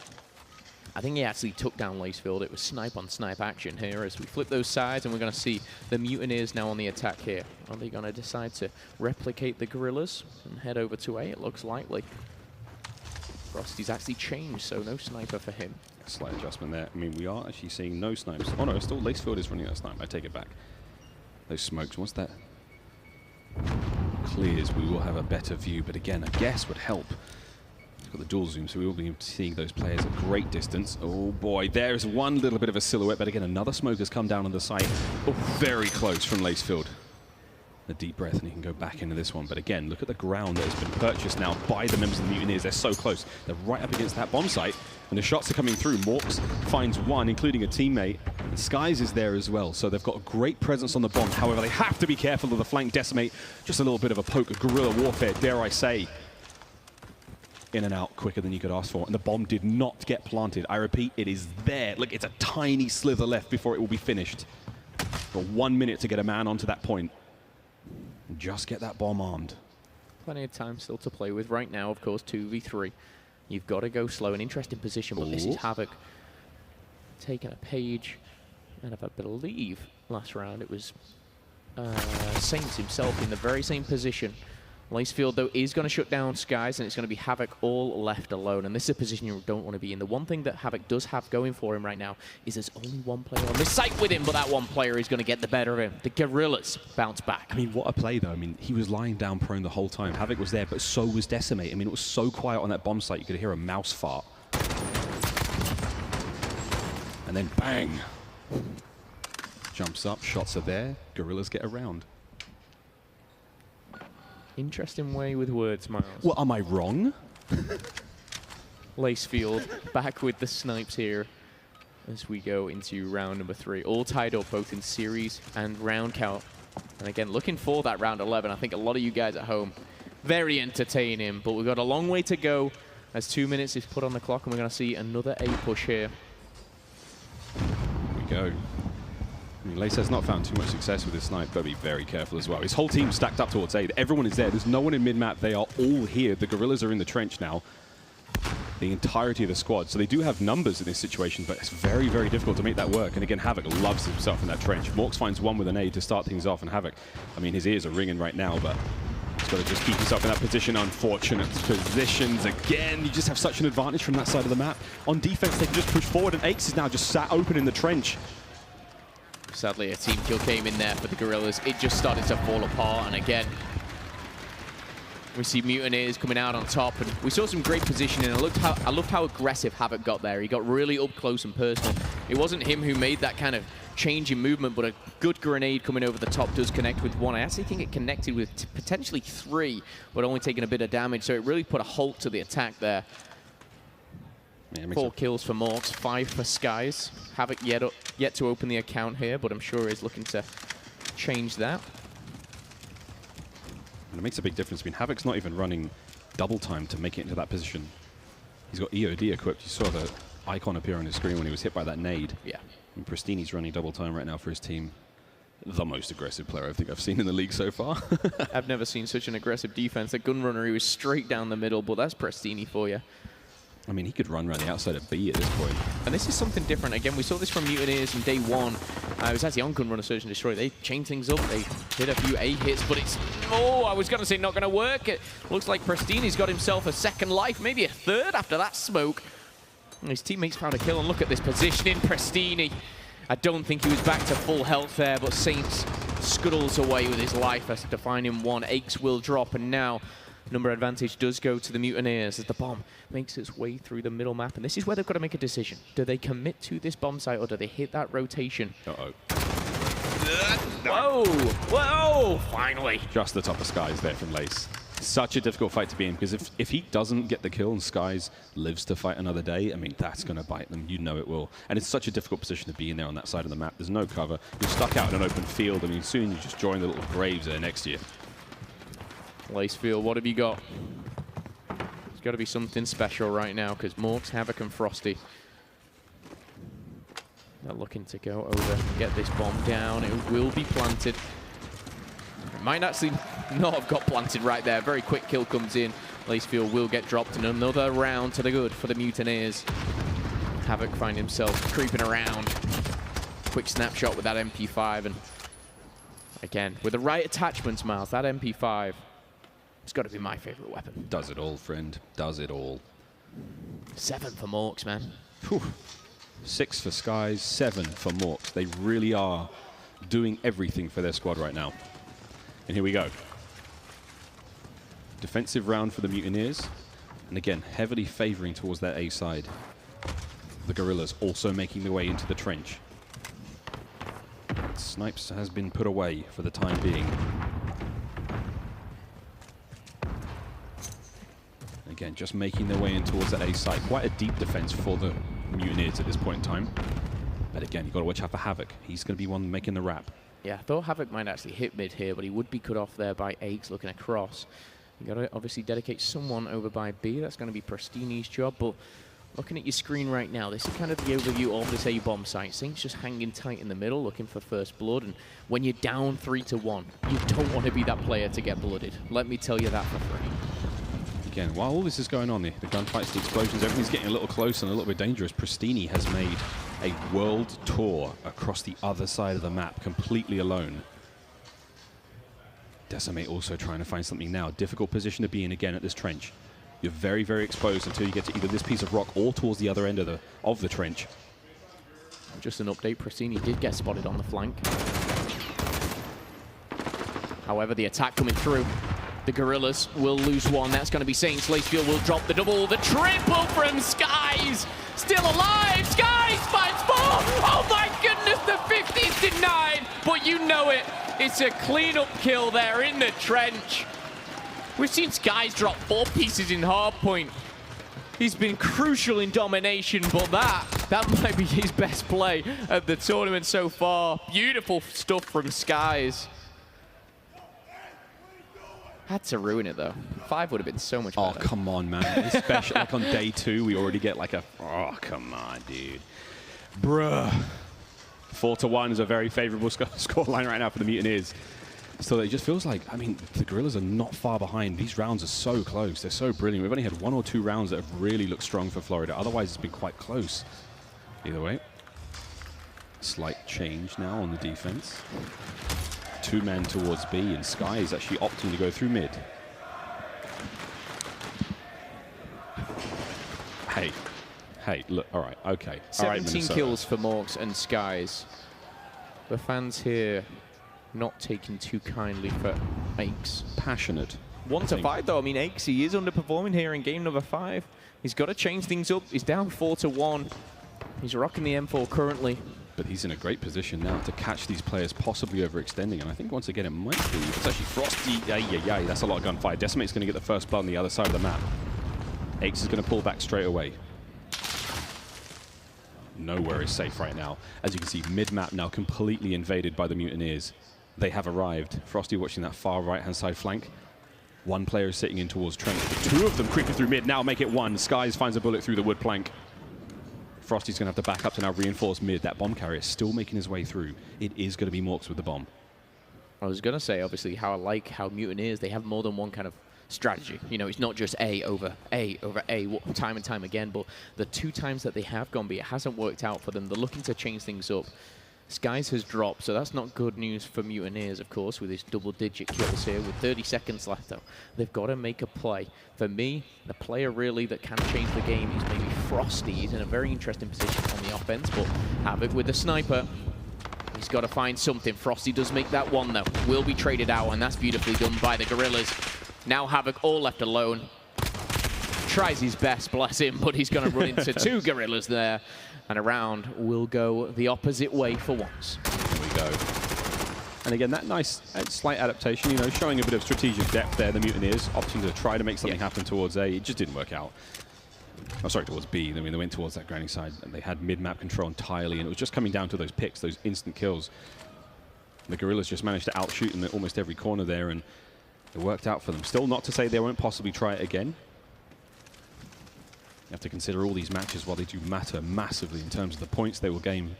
I think he actually took down Lacefield. It was snipe on snipe action here as we flip those sides, and we're going to see the Mutineers now on the attack here. Are they going to decide to replicate the Guerrillas and head over to A? It looks likely. Frosty's actually changed, so no sniper for him. Slight adjustment there. I mean, we are actually seeing no snipes. Oh no, still Lacefield is running that snipe. I take it back. Those smokes, once that clears, we will have a better view, but again, a guess would help. It's got the dual zoom, so we will be seeing those players at great distance. Oh boy, there's one little bit of a silhouette, but again, another smoke has come down on the site. Oh, very close from Lacefield. A deep breath, and he can go back into this one. But again, look at the ground that has been purchased now by the members of the Mutineers. They're so close. They're right up against that bomb site, and the shots are coming through. Morks finds one, including a teammate. And Skies is there as well, so they've got a great presence on the bomb. However, they have to be careful of the flank. Decimate, just a little bit of a poke, a guerrilla warfare, dare I say. In and out quicker than you could ask for, and the bomb did not get planted. I repeat, it is there. Look, it's a tiny slither left before it will be finished. For 1 minute to get a man onto that point. And just get that bomb armed. Plenty of time still to play with. Right now, of course, 2v3. You've got to go slow. An interesting position, but this is Havoc taking a page. And if I believe last round it was Saints himself in the very same position. Lacefield, though, is going to shut down Skies, and it's going to be Havoc all left alone. And this is a position you don't want to be in. The one thing that Havoc does have going for him right now is there's only one player on this site with him, but that one player is going to get the better of him. The Guerrillas bounce back. I mean, what a play, though. I mean, he was lying down prone the whole time. Havoc was there, but so was Decimate. I mean, it was so quiet on that bomb site, you could hear a mouse fart. And then bang! Jumps up, shots are there, Guerrillas get around. Interesting way with words, Miles. Well, am I wrong? Lacefield back with the snipes here as we go into round number 3. All tied up both in series and round count. And again, looking for that round 11. I think a lot of you guys at home, very entertaining, but we've got a long way to go as 2 minutes is put on the clock, and we're going to see another A push here. Here we go. I mean, Lace has not found too much success with this snipe. Got to be very careful as well. His whole team stacked up towards A. Everyone is there. There's no one in mid-map. They are all here. The Guerrillas are in the trench now. The entirety of the squad. So they do have numbers in this situation, but it's very, very difficult to make that work. And again, Havoc loves himself in that trench. Morks finds one with an A to start things off, and Havoc, I mean, his ears are ringing right now, but he's got to just keep himself in that position. Unfortunate positions again. You just have such an advantage from that side of the map. On defense, they can just push forward, and Aches is now just sat open in the trench. Sadly, a team kill came in there for the Guerrillas. It just started to fall apart, and again, we see Mutineers coming out on top, and we saw some great positioning. I loved how aggressive Havoc got there. He got really up close and personal. It wasn't him who made that kind of change in movement, but a good grenade coming over the top does connect with one. I actually think it connected with potentially 3, but only taking a bit of damage, so it really put a halt to the attack there. Yeah, 4 kills for Morks, 5 for Skies. Havoc yet to open the account here, but I'm sure he's looking to change that. And it makes a big difference. I mean, Havoc's not even running double time to make it into that position. He's got EOD equipped. You saw the icon appear on his screen when he was hit by that nade. Yeah. And Pristini's running double time right now for his team. The most aggressive player I think I've seen in the league so far. I've never seen such an aggressive defense. The Gunrunner, he was straight down the middle, but that's Pristini for you. I mean, he could run around the outside of B at this point. And this is something different. Again, we saw this from Mutineers in day 1. It was actually on Gunrunner Search and Destroy. They changed things up. They did a few A hits, but it's... Oh, I was going to say not going to work. It looks like Pristini's got himself a second life, maybe a third after that smoke. And his teammates found a kill, and look at this positioning. Pristini, I don't think he was back to full health there, but Saints scuttles away with his life as to find him one. Aches will drop, and now number advantage does go to the Mutineers as the bomb makes its way through the middle map. And this is where they've got to make a decision. Do they commit to this bomb site, or do they hit that rotation? Uh-oh. Whoa! Whoa! Finally. Just the top of Skies there from Lace. Such a difficult fight to be in, because if he doesn't get the kill and Skies lives to fight another day, I mean, that's going to bite them. You know it will. And it's such a difficult position to be in there on that side of the map. There's no cover. You're stuck out in an open field. I mean, soon you just join the little graves there next to you. Lacefield, what have you got? There's got to be something special right now, because Morks, Havoc, and Frosty, they're looking to go over and get this bomb down. It will be planted. It might actually not have got planted right there. Very quick kill comes in. Lacefield will get dropped, and another round to the good for the Mutineers. Havoc find himself creeping around. Quick snapshot with that MP5, and again, with the right attachments, Miles, that MP5, it's got to be my favorite weapon. Does it all, friend. Does it all. 7 for Morks, man. Whew. 6 for Skies, 7 for Morks. They really are doing everything for their squad right now. And here we go. Defensive round for the Mutineers. And again, heavily favoring towards their A side. The Guerrillas also making their way into the trench. Snipes has been put away for the time being. Again, just making their way in towards that A side. Quite a deep defense for the Mutineers at this point in time. But again, you've got to watch out for Havoc. He's going to be one making the wrap. Yeah, I thought Havoc might actually hit mid here, but he would be cut off there by Aches looking across. You got to obviously dedicate someone over by B. That's going to be Prestini's job, but looking at your screen right now, this is kind of the overview of this A bomb site. Saints just hanging tight in the middle, looking for first blood, and when you're down 3-1, you don't want to be that player to get blooded. Let me tell you that for free. Again, while all this is going on, the gunfights, the explosions, everything's getting a little close and a little bit dangerous. Prestini has made a world tour across the other side of the map, completely alone. Decimate also trying to find something now. Difficult position to be in again at this trench. You're very, very exposed until you get to either this piece of rock or towards the other end of the trench. Just an update, Prestini did get spotted on the flank. However, the attack coming through. The Guerrillas will lose one. That's going to be Saints. Lacefield will drop the double. The triple from Skies. Still alive. Skies finds 4. Oh my goodness, the 50's denied. But you know it. It's a clean-up kill there in the trench. We've seen Skies drop 4 pieces in Hardpoint. He's been crucial in domination, but that might be his best play of the tournament so far. Beautiful stuff from Skies. Had to ruin it, though. 5 would have been so much better. Oh, come on, man. Especially like on day 2, we already get like a... Oh, come on, dude. Bruh. 4-1 is a very favorable scoreline right now for the Mutineers. So it just feels like, I mean, the Guerrillas are not far behind. These rounds are so close. They're so brilliant. We've only had 1 or 2 rounds that have really looked strong for Florida. Otherwise, it's been quite close. Either way. Slight change now on the defense. 2-man towards B, and Sky is actually opting to go through mid. Hey, look, all right, okay. 17 kills for Morks and Skies. The fans here not taking too kindly for Aches. Passionate. 1-5 though, I mean, Aches, he is underperforming here in game number 5. He's got to change things up. He's down 4-1. He's rocking the M4 currently. But he's in a great position now to catch these players possibly overextending. And I think once again, it might be. It's actually Frosty. Yeah, that's a lot of gunfire. Decimate's going to get the first blood on the other side of the map. Aches is going to pull back straight away. Nowhere is safe right now. As you can see, mid-map now completely invaded by the Mutineers. They have arrived. Frosty watching that far right-hand side flank. 1 player is sitting in towards trench. 2 of them creeping through mid. Now make it 1. Skies finds a bullet through the wood plank. Frosty's going to have to back up to now reinforce mid. That bomb carrier is still making his way through. It is going to be Morks with the bomb. I was going to say, obviously, how I like how Mutineers, they have more than one kind of strategy. You know, it's not just A over A time and time again, but the 2 times that they have gone B, it hasn't worked out for them. They're looking to change things up. Skies has dropped, so that's not good news for Mutineers, of course, with his double-digit kills here. With 30 seconds left, though, they've got to make a play. For me, the player really that can change the game is maybe Frosty. He's in a very interesting position on the offense, but Havoc with the sniper He's got to find something. Frosty does make that one, though. Will be traded out, and that's beautifully done by the Guerrillas. Now Havoc all left alone. Tries his best, bless him, but he's going to run into 2 Guerrillas there. And a round will go the opposite way for once. Here we go. And again, that nice slight adaptation, you know, showing a bit of strategic depth there. The Mutineers opting to try to make something happen towards A. It just didn't work out. Oh, sorry, towards B. I mean, they went towards that grounding side, and they had mid-map control entirely, and it was just coming down to those picks, those instant kills. The Guerrillas just managed to outshoot in almost every corner there, and it worked out for them. Still not to say they won't possibly try it again. You have to consider all these matches, while they do matter massively in terms of the points they will gain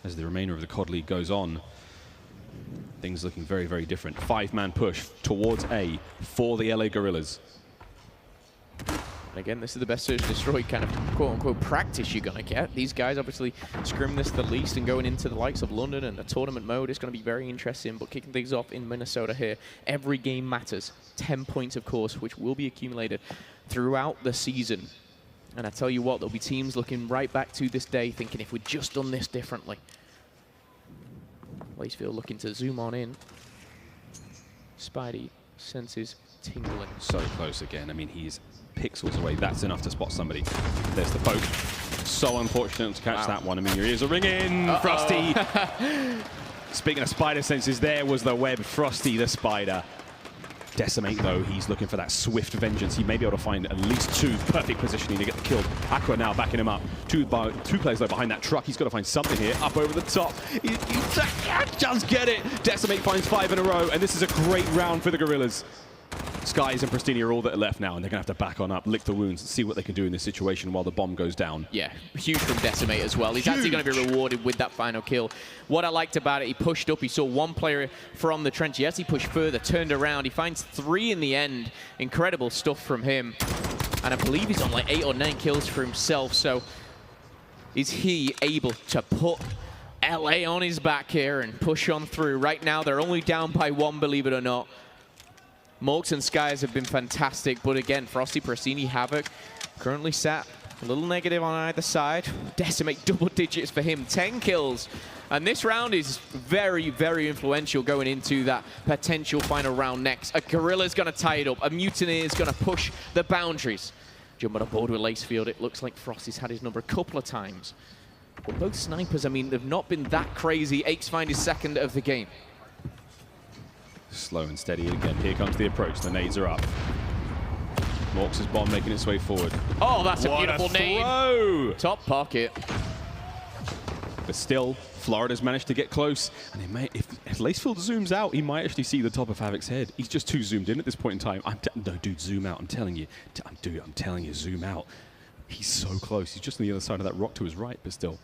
as the remainder of the COD League goes on. Things looking very, very different. 5-man push towards A for the LA Guerrillas. And again, this is the best search and destroy kind of quote-unquote practice you're going to get. These guys obviously scrim this the least, and going into the likes of London and the tournament mode is going to be very interesting. But kicking things off in Minnesota here, every game matters. 10 points, of course, which will be accumulated throughout the season. And I tell you what, there'll be teams looking right back to this day thinking, if we'd just done this differently. Lacefield looking to zoom on in. Spidey senses tingling. So close again. I mean, he's pixels away. That's enough to spot somebody. There's the poke. So unfortunate to catch that one. I mean, your ears are ringing. Frosty. Speaking of spider senses, there was the web. Frosty the spider. Decimate, though, he's looking for that swift vengeance. He may be able to find at least 2 perfect positioning to get the kill. Aqua now backing him up. 2 players, though, behind that truck. He's got to find something here. Up over the top. He just get it. Decimate finds 5 in a row, and this is a great round for the Guerrillas. Skies and Pristini are all that are left now, and they're going to have to back on up, lick the wounds, and see what they can do in this situation while the bomb goes down. Yeah, huge from Decimate as well. He's actually going to be rewarded with that final kill. What I liked about it, he pushed up, he saw 1 player from the trench. Yes, he pushed further, turned around. He finds 3 in the end. Incredible stuff from him. And I believe he's on like 8 or 9 kills for himself. So is he able to put LA on his back here and push on through? Right now, they're only down by 1, believe it or not. Morks and Skies have been fantastic, but again, Frosty, Pristini, Havoc currently sat a little negative on either side. Decimate double digits for him, 10 kills. And this round is very, very influential going into that potential final round next. A Guerrilla's going to tie it up. A Mutineer's going to push the boundaries. Jumping on board with Lacefield, it looks like Frosty's had his number a couple of times. But both snipers, I mean, they've not been that crazy. Aches find his 2nd of the game. Slow and steady again. Here comes the approach. The nades are up. Morks' bomb making its way forward. Oh, that's a beautiful nade. Top pocket. But still, Florida's managed to get close. And it may, if Lacefield zooms out, he might actually see the top of Havoc's head. He's just too zoomed in at this point in time. No, dude, zoom out. I'm telling you. I'm telling you, zoom out. He's so close. He's just on the other side of that rock to his right, but still.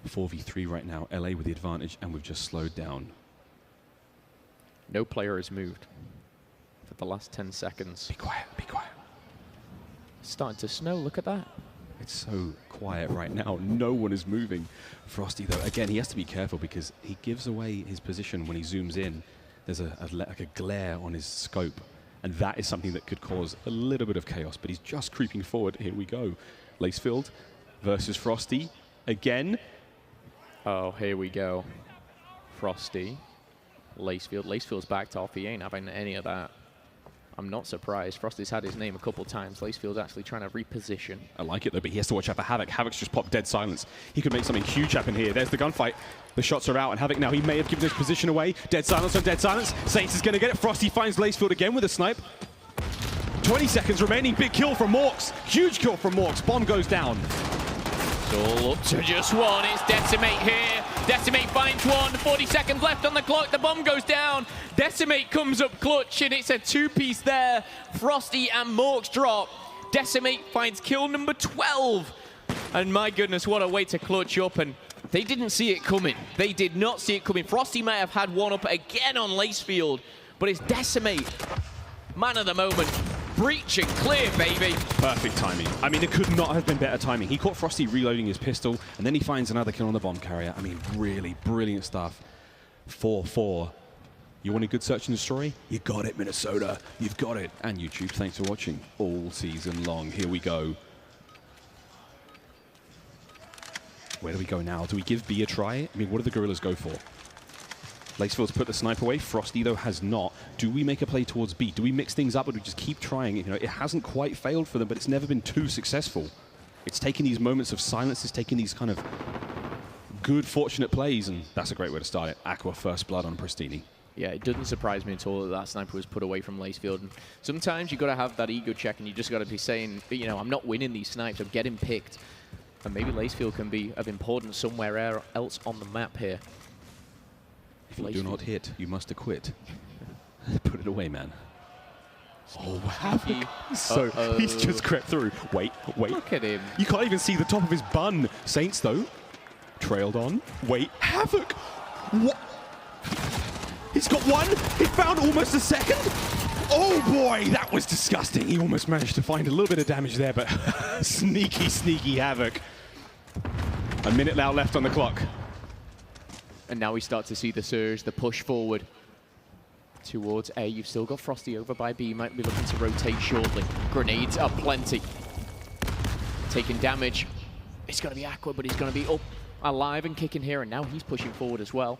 4v3 right now. LA with the advantage, and we've just slowed down. No player has moved for the last 10 seconds. Be quiet, be quiet. It's starting to snow, look at that. It's so quiet right now. No one is moving. Frosty, though, again, he has to be careful because he gives away his position when he zooms in. There's like a glare on his scope, and that is something that could cause a little bit of chaos, but he's just creeping forward. Here we go. Lacefield versus Frosty again. Oh, here we go. Frosty. Lacefield. Lacefield's backed off. He ain't having any of that. I'm not surprised. Frosty's had his name a couple times. Lacefield's actually trying to reposition. I like it, though, but he has to watch out for Havoc. Havoc's just popped dead silence. He could make something huge happen here. There's the gunfight. The shots are out, and Havoc now, he may have given his position away. Dead silence on dead silence. Saints is going to get it. Frosty finds Lacefield again with a snipe. 20 seconds remaining. Big kill from Morks. Huge kill from Morks. Bomb goes down. It's all up to just 1. It's Decimate here. Decimate finds 1. 40 seconds left on the clock. The bomb goes down. Decimate comes up clutch, and it's a 2-piece there. Frosty and Morks drop. Decimate finds kill number 12. And my goodness, what a way to clutch up. And they didn't see it coming. They did not see it coming. Frosty may have had 1 up again on Lacefield, but it's Decimate. Man of the moment. Breach and clear, baby. Perfect timing. I mean, it could not have been better timing. He caught Frosty reloading his pistol, and then he finds another kill on the bomb carrier. I mean, really brilliant stuff. 4-4. You want a good search and destroy? You got it, Minnesota. You've got it. And YouTube, thanks for watching all season long. Here we go. Where do we go now? Do we give B a try? I mean, what do the Guerrillas go for? Lacefield's put the sniper away. Frosty, though, has not. Do we make a play towards B? Do we mix things up, or do we just keep trying? You know, it hasn't quite failed for them, but it's never been too successful. It's taken these moments of silence. It's taken these kind of good, fortunate plays, and that's a great way to start it. Aqua first blood on Pristini. Yeah, it doesn't surprise me at all that that sniper was put away from Lacefield. And sometimes you got to have that ego check, and you just got to be saying, you know, I'm not winning these snipes. I'm getting picked. And maybe Lacefield can be of importance somewhere else on the map here. If you do not hit, you must acquit. Put it away, man. Oh, Havoc. So he's just crept through. Wait. Look at him. You can't even see the top of his bun. Saints, though, trailed on. Wait, Havoc. What? He's got one. He found almost a second. Oh, boy, that was disgusting. He almost managed to find a little bit of damage there, but sneaky, sneaky Havoc. A minute now left on the clock. And now we start to see the surge, the push forward towards A. You've still got Frosty over by B. Might be looking to rotate shortly. Grenades are plenty. Taking damage. It's going to be Aqua, but he's going to be up alive and kicking here. And now he's pushing forward as well.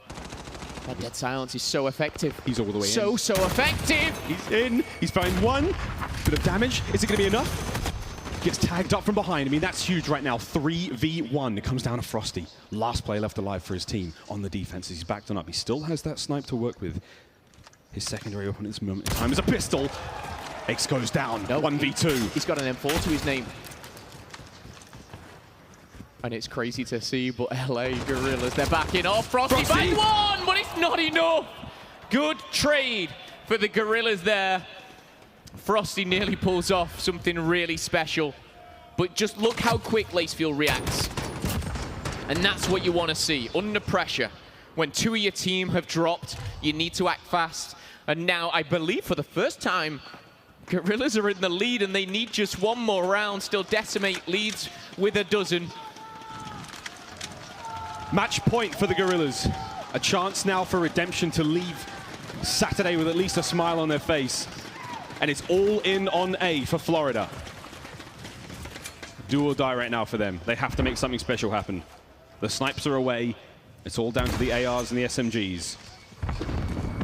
That dead silence is so effective. He's all the way in. So effective. He's in. He's found one. Bit of damage. Is it going to be enough? Gets tagged up from behind. I mean, that's huge right now. 3v1. It comes down to Frosty. Last player left alive for his team on the defense. He's backed on up. He still has that snipe to work with. His secondary weapon at this moment in time is a pistol. X goes down. Nope. 1v2. He's got an M4 to his name. And it's crazy to see, but LA Guerrillas, they're backing off. Frosty by one, but it's not enough. Good trade for the Guerrillas there. Frosty nearly pulls off something really special. But just look how quick Lacefield reacts. And that's what you want to see, under pressure. When two of your team have dropped, you need to act fast. And now, I believe for the first time, Guerrillas are in the lead and they need just one more round. Still Decimate leads with a dozen. Match point for the Guerrillas. A chance now for redemption to leave Saturday with at least a smile on their face. And it's all in on A for Florida. Do or die right now for them. They have to make something special happen. The snipes are away. It's all down to the ARs and the SMGs.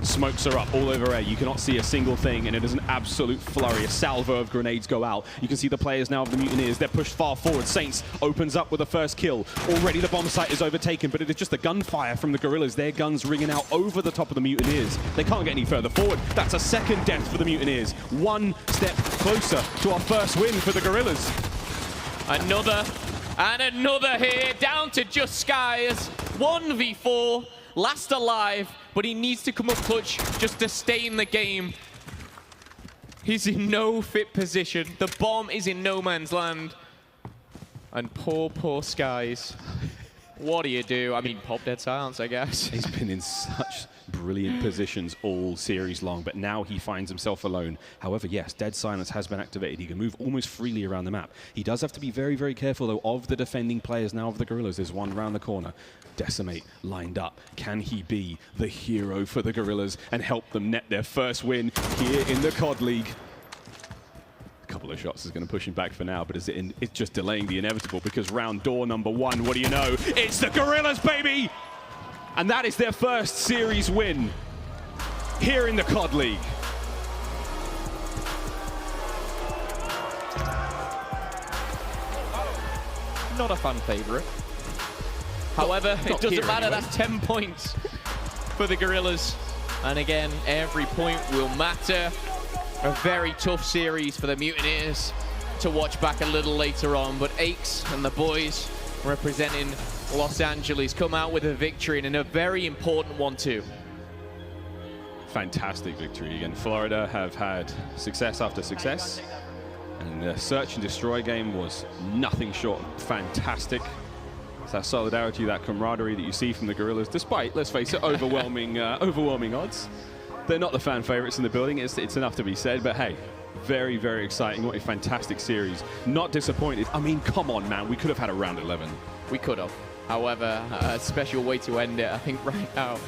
Smokes are up all over A. You cannot see a single thing, and it is an absolute flurry. A salvo of grenades go out. You can see the players now of the Mutineers. They're pushed far forward. Saints opens up with the first kill. Already the bomb site is overtaken, but it is just the gunfire from the Guerrillas. Their guns ringing out over the top of the Mutineers. They can't get any further forward. That's a second death for the Mutineers. One step closer to our first win for the Guerrillas. Another and another here, down to just Skies. 1v4, last alive, but he needs to come up clutch just to stay in the game. He's in no fit position. The bomb is in no man's land. And poor Skies. What do you do? I mean, pop dead silence, I guess. He's been in such brilliant positions all series long, but now he finds himself alone. However, yes, dead silence has been activated. He can move almost freely around the map. He does have to be very, very careful, though, of the defending players now of the Guerrillas. There's one round the corner. Decimate lined up. Can he be the hero for the Guerrillas and help them net their first win here in the COD League? A couple of shots is going to push him back for now, but it's just delaying the inevitable, because round door number one, what do you know? It's the Guerrillas, baby! And that is their first series win here in the COD League. Not a fan favorite. However, it doesn't matter. Anyway. That's 10 points for the Guerrillas. And again, every point will matter. A very tough series for the Mutineers to watch back a little later on. But Aches and the boys representing Los Angeles come out with a victory, and a very important one too. Fantastic victory again. Florida have had success after success, and the search and destroy game was nothing short of fantastic. It's that solidarity, that camaraderie that you see from the Guerrillas, despite, let's face it, overwhelming odds. They're not the fan favorites in the building. It's enough to be said, but hey, very, very exciting. What a fantastic series. Not disappointed. I mean, come on, man. We could have had a round 11. We could have. However, a special way to end it, I think right now,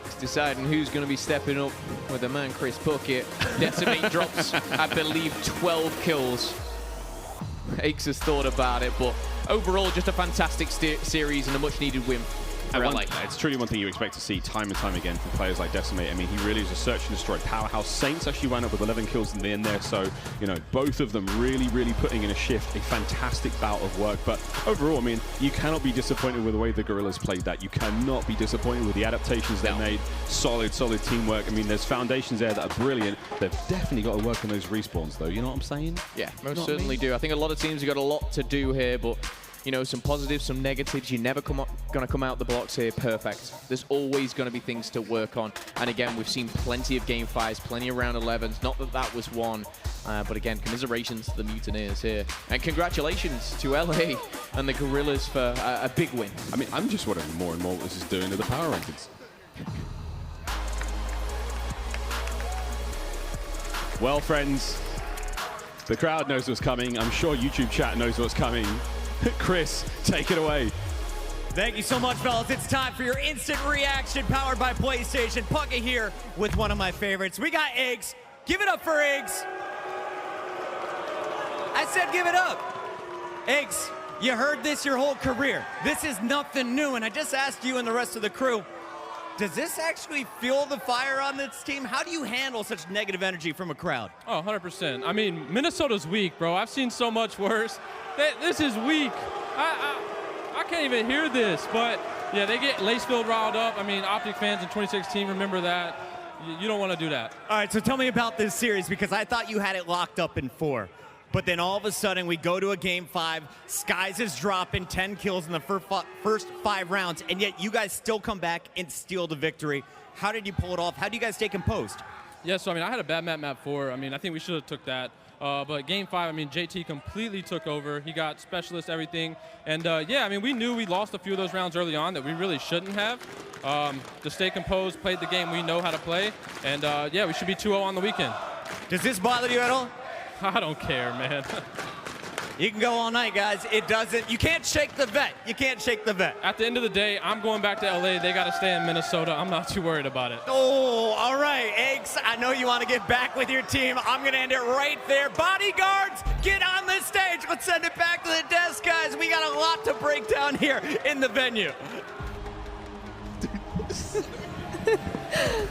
is deciding who's going to be stepping up with the man Chris Bucket. Decimate drops, I believe, 12 kills. Aches has thought about it, but overall, just a fantastic series and a much-needed win for LA. It's truly one thing you expect to see time and time again from players like Decimate. I mean, he really is a search and destroy powerhouse. Saints actually wound up with 11 kills in the end there, so, you know, both of them really, really putting in a shift, a fantastic bout of work. But overall, I mean, you cannot be disappointed with the way the Guerrillas played that. You cannot be disappointed with the adaptations they made. Solid teamwork. I mean, there's foundations there that are brilliant. They've definitely got to work on those respawns, though. You know what I'm saying? Yeah, most certainly do. I think a lot of teams have got a lot to do here, but you know, some positives, some negatives. You're never going to come out the blocks here perfect. There's always going to be things to work on. And again, we've seen plenty of game 5s, plenty of round 11s. Not that that was one. But again, commiserations to the Mutineers here. And congratulations to LA and the Guerrillas for a big win. I mean, I'm just wondering more and more what this is doing to the power rankings. Well, friends, the crowd knows what's coming. I'm sure YouTube chat knows what's coming. Chris, take it away. Thank you so much, fellas. It's time for your instant reaction powered by PlayStation. Puckett here with one of my favorites. We got Eggs. Give it up for Eggs. I said give it up. Eggs, you heard this your whole career. This is nothing new, and I just asked you and the rest of the crew, does this actually fuel the fire on this team? How do you handle such negative energy from a crowd? Oh, 100%. I mean, Minnesota's weak, bro. I've seen so much worse. This is weak. I can't even hear this, but yeah, they get Lacefield riled up. I mean, Optic fans in 2016, remember that. You don't want to do that. All right, so tell me about this series, because I thought you had it locked up in 4. But then all of a sudden, we go to a game 5. Skies is dropping 10 kills in the first 5 rounds, and yet you guys still come back and steal the victory. How did you pull it off? How do you guys stay composed? Yeah, so I mean, I had a bad map 4. I mean, I think we should have took that. But game 5, I mean, JT completely took over. He got specialist, everything. And yeah, I mean, we knew we lost a few of those rounds early on that we really shouldn't have. To stay composed, played the game we know how to play. And yeah, we should be 2-0 on the weekend. Does this bother you at all? I don't care, man. You can go all night, guys. It doesn't. You can't shake the vet. You can't shake the vet. At the end of the day, I'm going back to LA. They got to stay in Minnesota. I'm not too worried about it. Oh, all right, Eggs. I know you want to get back with your team. I'm going to end it right there. Bodyguards, get on the stage. Let's send it back to the desk, guys. We got a lot to break down here in the venue.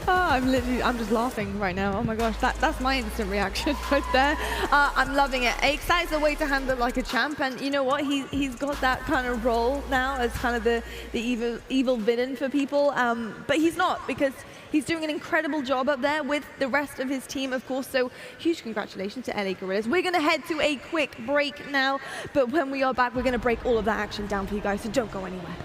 I'm just laughing right now. Oh my gosh, that's my instant reaction right there. I'm loving it. Excited the way to handle like a champ, and you know what? He's got that kind of role now as kind of the evil villain for people. But he's not, because he's doing an incredible job up there with the rest of his team, of course. So huge congratulations to LA Guerrillas. We're going to head to a quick break now, but when we are back, we're going to break all of that action down for you guys. So don't go anywhere.